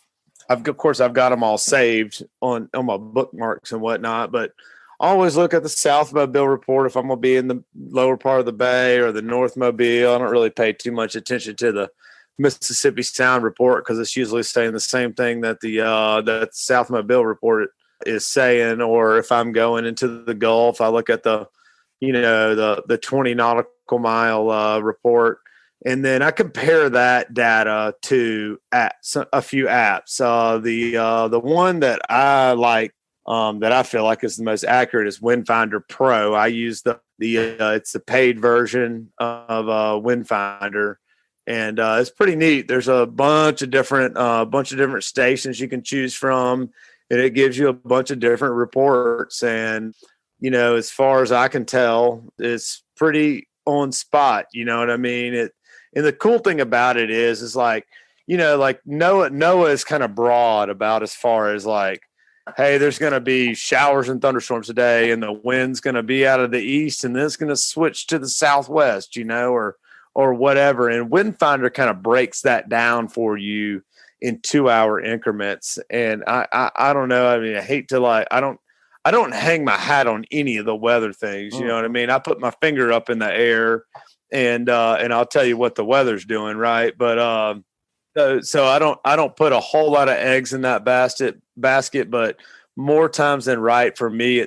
I've got them all saved on my bookmarks and whatnot, but always look at the South Mobile report if I'm going to be in the lower part of the bay or the North Mobile. I don't really pay too much attention to the Mississippi Sound report because it's usually saying the same thing that the that South Mobile report is saying. Or if I'm going into the Gulf, I look at the 20 nautical mile report. And then I compare that data to a few apps. The one that I like, that I feel like is the most accurate, is Windfinder Pro. I use it's the paid version of Windfinder, and it's pretty neat. There's a bunch of different stations you can choose from, and it gives you a bunch of different reports. And as far as I can tell, it's pretty on spot. You know what I mean? And the cool thing about it is like, like NOAA is kind of broad about as far as like, hey, there's going to be showers and thunderstorms today, and the wind's going to be out of the east, and then it's going to switch to the southwest, or whatever. And Windfinder kind of breaks that down for you in 2-hour increments. And I don't know. I mean, I hate to I don't hang my hat on any of the weather things. You know what I mean? I put my finger up in the air and I'll tell you what the weather's doing, right? But so I don't put a whole lot of eggs in that basket, but more times than right for me,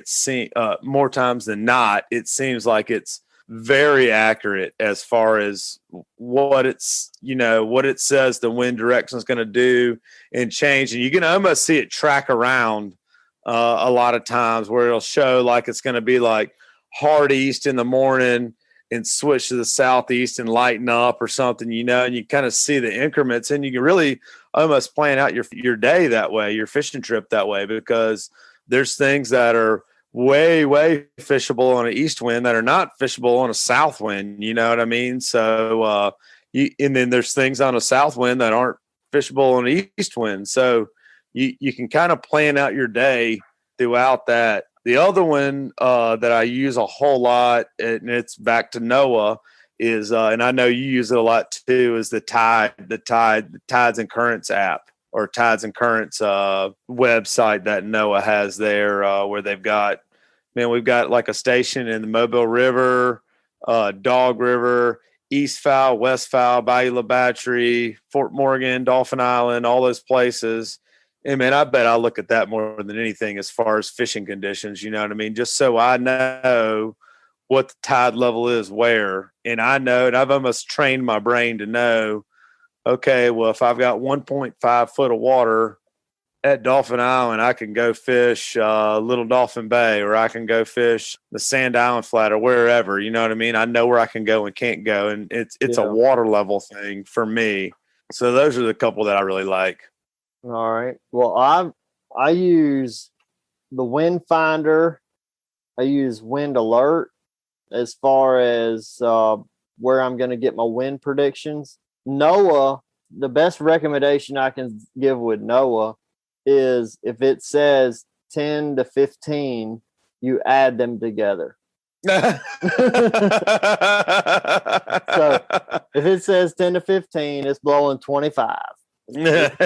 more times than not, it seems like it's very accurate as far as what it says the wind direction is going to do and change. And you can almost see it track around a lot of times where it'll show like it's going to be like hard east in the morning and switch to the southeast and lighten up or something, and you kind of see the increments, and you can really almost plan out your day that way, your fishing trip that way, because there's things that are way, way fishable on an east wind that are not fishable on a south wind. You know what I mean? So, and then there's things on a south wind that aren't fishable on an east wind. So you can kind of plan out your day throughout that. The other one that I use a whole lot, and it's back to NOAA, is, and I know you use it a lot too, is the Tides and Currents app, or Tides and Currents website that NOAA has there, where we've got like a station in the Mobile River, Dog River, East Fowl, West Fowl, Bayou La Battery, Fort Morgan, Dolphin Island, all those places. And man, I bet I look at that more than anything as far as fishing conditions, you know what I mean? Just so I know what the tide level is where. And I know, and I've almost trained my brain to know, okay, well, if I've got 1.5 foot of water at Dolphin Island, I can go fish Little Dolphin Bay, or I can go fish the Sand Island Flat, or wherever, you know what I mean? I know where I can go and can't go. And it's a water level thing for me. So those are the couple that I really like. All right. Well, I use the Wind Finder. I use Wind Alert as far as where I'm going to get my wind predictions. NOAA, the best recommendation I can give with NOAA is if it says 10 to 15, you add them together. So if it says 10 to 15, it's blowing 25. If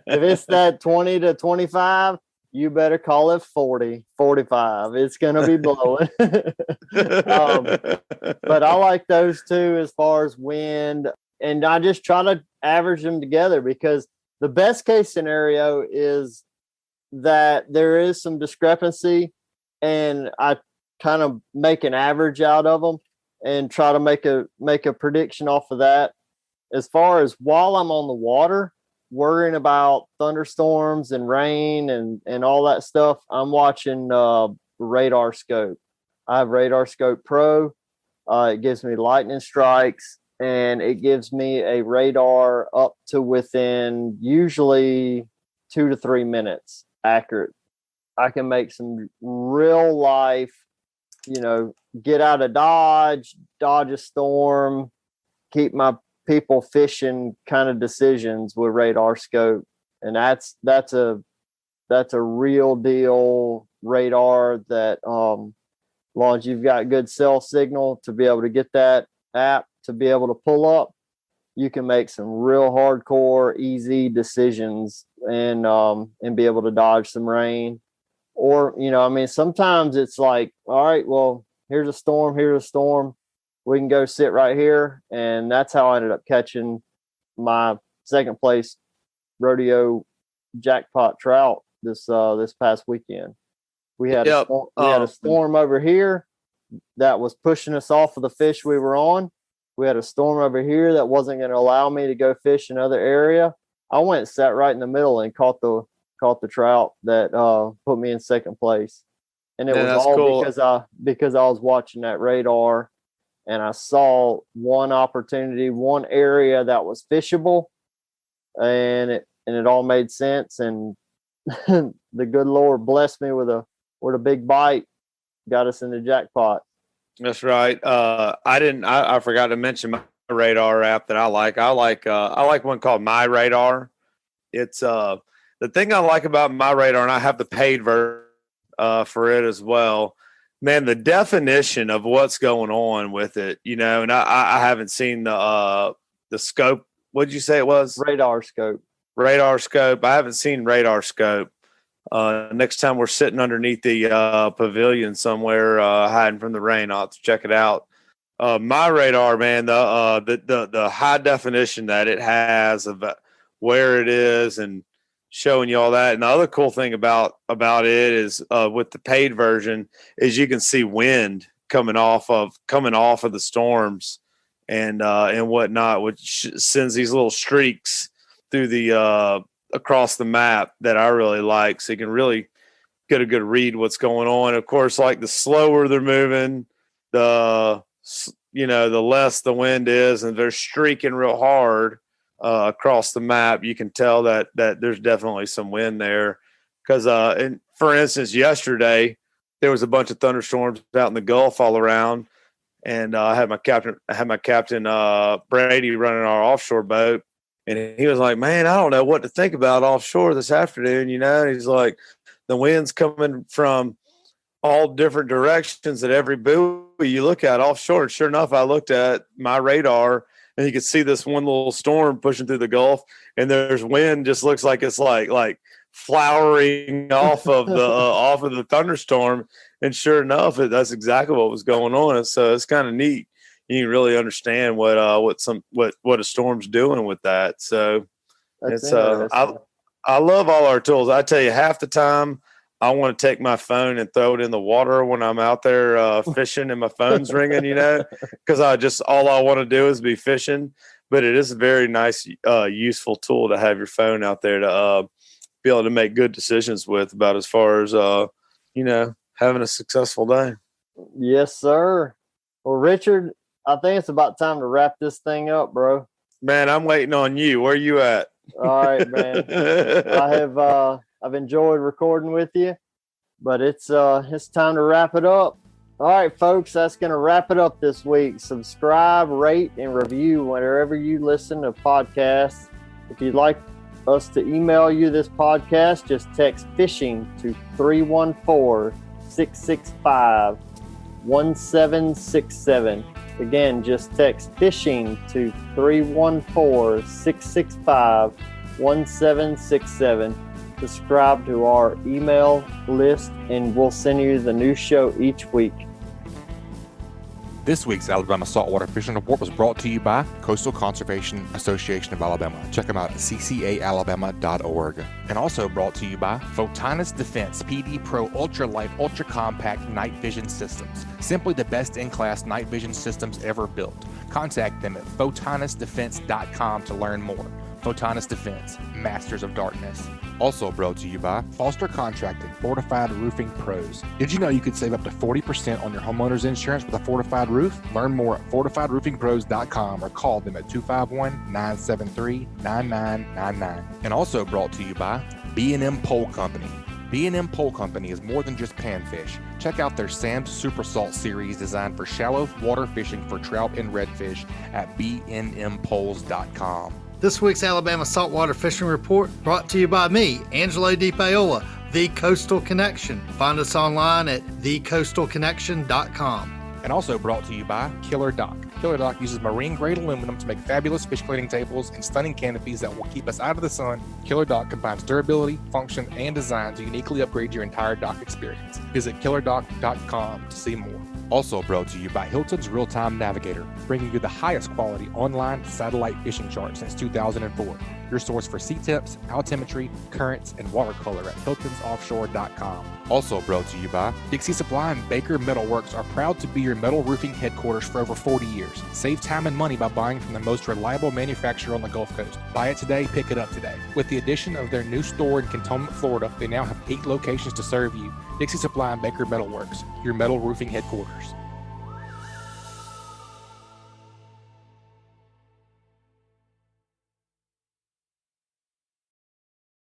it's that 20 to 25, you better call it 40, 45. It's going to be blowing. But I like those two as far as wind. And I just try to average them together, because the best case scenario is that there is some discrepancy, and I kind of make an average out of them and try to make a prediction off of that. As far as while I'm on the water, worrying about thunderstorms and rain and all that stuff, I'm watching Radar Scope. I have Radar Scope Pro. It gives me lightning strikes, and it gives me a radar up to within usually 2 to 3 minutes accurate. I can make some real life, get out of dodge a storm, keep my people fishing kind of decisions with Radar Scope. And that's a real deal radar that as long as you've got good cell signal to be able to get that app to be able to pull up, you can make some real hardcore easy decisions and be able to dodge some rain. Or, I mean, sometimes it's like, all right, well, here's a storm. We can go sit right here. And that's how I ended up catching my second place rodeo jackpot trout this past weekend. We had a storm over here that was pushing us off of the fish we were on. We had a storm over here that wasn't going to allow me to go fish another area. I went and sat right in the middle and caught the trout that put me in second place. And it was all cool. because I was watching that radar, and I saw one opportunity, one area that was fishable, and it all made sense. And the good Lord blessed me with a big bite, got us in the jackpot. That's right. I forgot to mention my radar app that I like. I like one called My Radar. It's the thing I like about My Radar, and I have the paid version for it as well. Man, the definition of what's going on with it, and I haven't seen the scope. What'd you say it was? Radar scope. I haven't seen radar scope. Next time we're sitting underneath the pavilion somewhere, hiding from the rain, I'll have to check it out. My radar, man, the high definition that it has of where it is and showing you all that. And the other cool thing about it is with the paid version is you can see wind coming off of the storms and whatnot, which sends these little streaks through the across the map that I really like. So you can really get a good read what's going on. Of course, like the slower they're moving, the less the wind is, and they're streaking real hard across the map. You can tell that there's definitely some wind there. Because, for instance, yesterday there was a bunch of thunderstorms out in the Gulf all around, and I had my captain Brady running our offshore boat, and he was like, "Man, I don't know what to think about offshore this afternoon." And he's like, "The wind's coming from all different directions at every buoy you look at offshore." And sure enough, I looked at my radar, and you could see this one little storm pushing through the Gulf, and there's wind. Just looks like it's like flowering off of the thunderstorm. And sure enough, that's exactly what was going on. And so it's kind of neat. You can really understand what a storm's doing with that. So it's I love all our tools. I tell you, half the time I want to take my phone and throw it in the water when I'm out there fishing and my phone's ringing, because all I want to do is be fishing. But it is a very nice, useful tool to have your phone out there to be able to make good decisions with about as far as, having a successful day. Yes, sir. Well, Richard, I think it's about time to wrap this thing up, bro. Man, I'm waiting on you. Where you at? All right, man. I've enjoyed recording with you, but it's time to wrap it up. All right, folks, that's going to wrap it up this week. Subscribe, rate, and review wherever you listen to podcasts. If you'd like us to email you this podcast, just text fishing to 314-665-1767. Again, just text fishing to 314-665-1767. Subscribe to our email list, and we'll send you the new show each week. This week's Alabama Saltwater Fishing Report was brought to you by Coastal Conservation Association of Alabama. Check them out at ccaalabama.org. And also brought to you by Photonis Defense PD Pro Ultra Light Ultra Compact Night Vision Systems. Simply the best in-class night vision systems ever built. Contact them at photonisdefense.com to learn more. Photonis Defense, Masters of Darkness. Also brought to you by Foster Contracting, Fortified Roofing Pros. Did you know you could save up to 40% on your homeowner's insurance with a fortified roof? Learn more at fortifiedroofingpros.com or call them at 251-973-9999. And also brought to you by B&M Pole Company. B&M Pole Company is more than just panfish. Check out their Sam's Super Salt series designed for shallow water fishing for trout and redfish at bnmpoles.com. This week's Alabama Saltwater Fishing Report brought to you by me, Angelo DePaola, The Coastal Connection. Find us online at thecoastalconnection.com. And also brought to you by KillerDock. KillerDock uses marine-grade aluminum to make fabulous fish cleaning tables and stunning canopies that will keep us out of the sun. KillerDock combines durability, function, and design to uniquely upgrade your entire dock experience. Visit KillerDock.com to see more. Also brought to you by Hilton's Real-Time Navigator, bringing you the highest quality online satellite fishing charts since 2004. Your source for sea temps, altimetry, currents, and watercolor at hiltonsoffshore.com. Also brought to you by Dixie Supply and Baker Metalworks are proud to be your metal roofing headquarters for over 40 years. Save time and money by buying from the most reliable manufacturer on the Gulf Coast. Buy it today, pick it up today. With the addition of their new store in Cantonment, Florida, they now have 8 locations to serve you. Dixie Supply and Baker Metalworks, your metal roofing headquarters.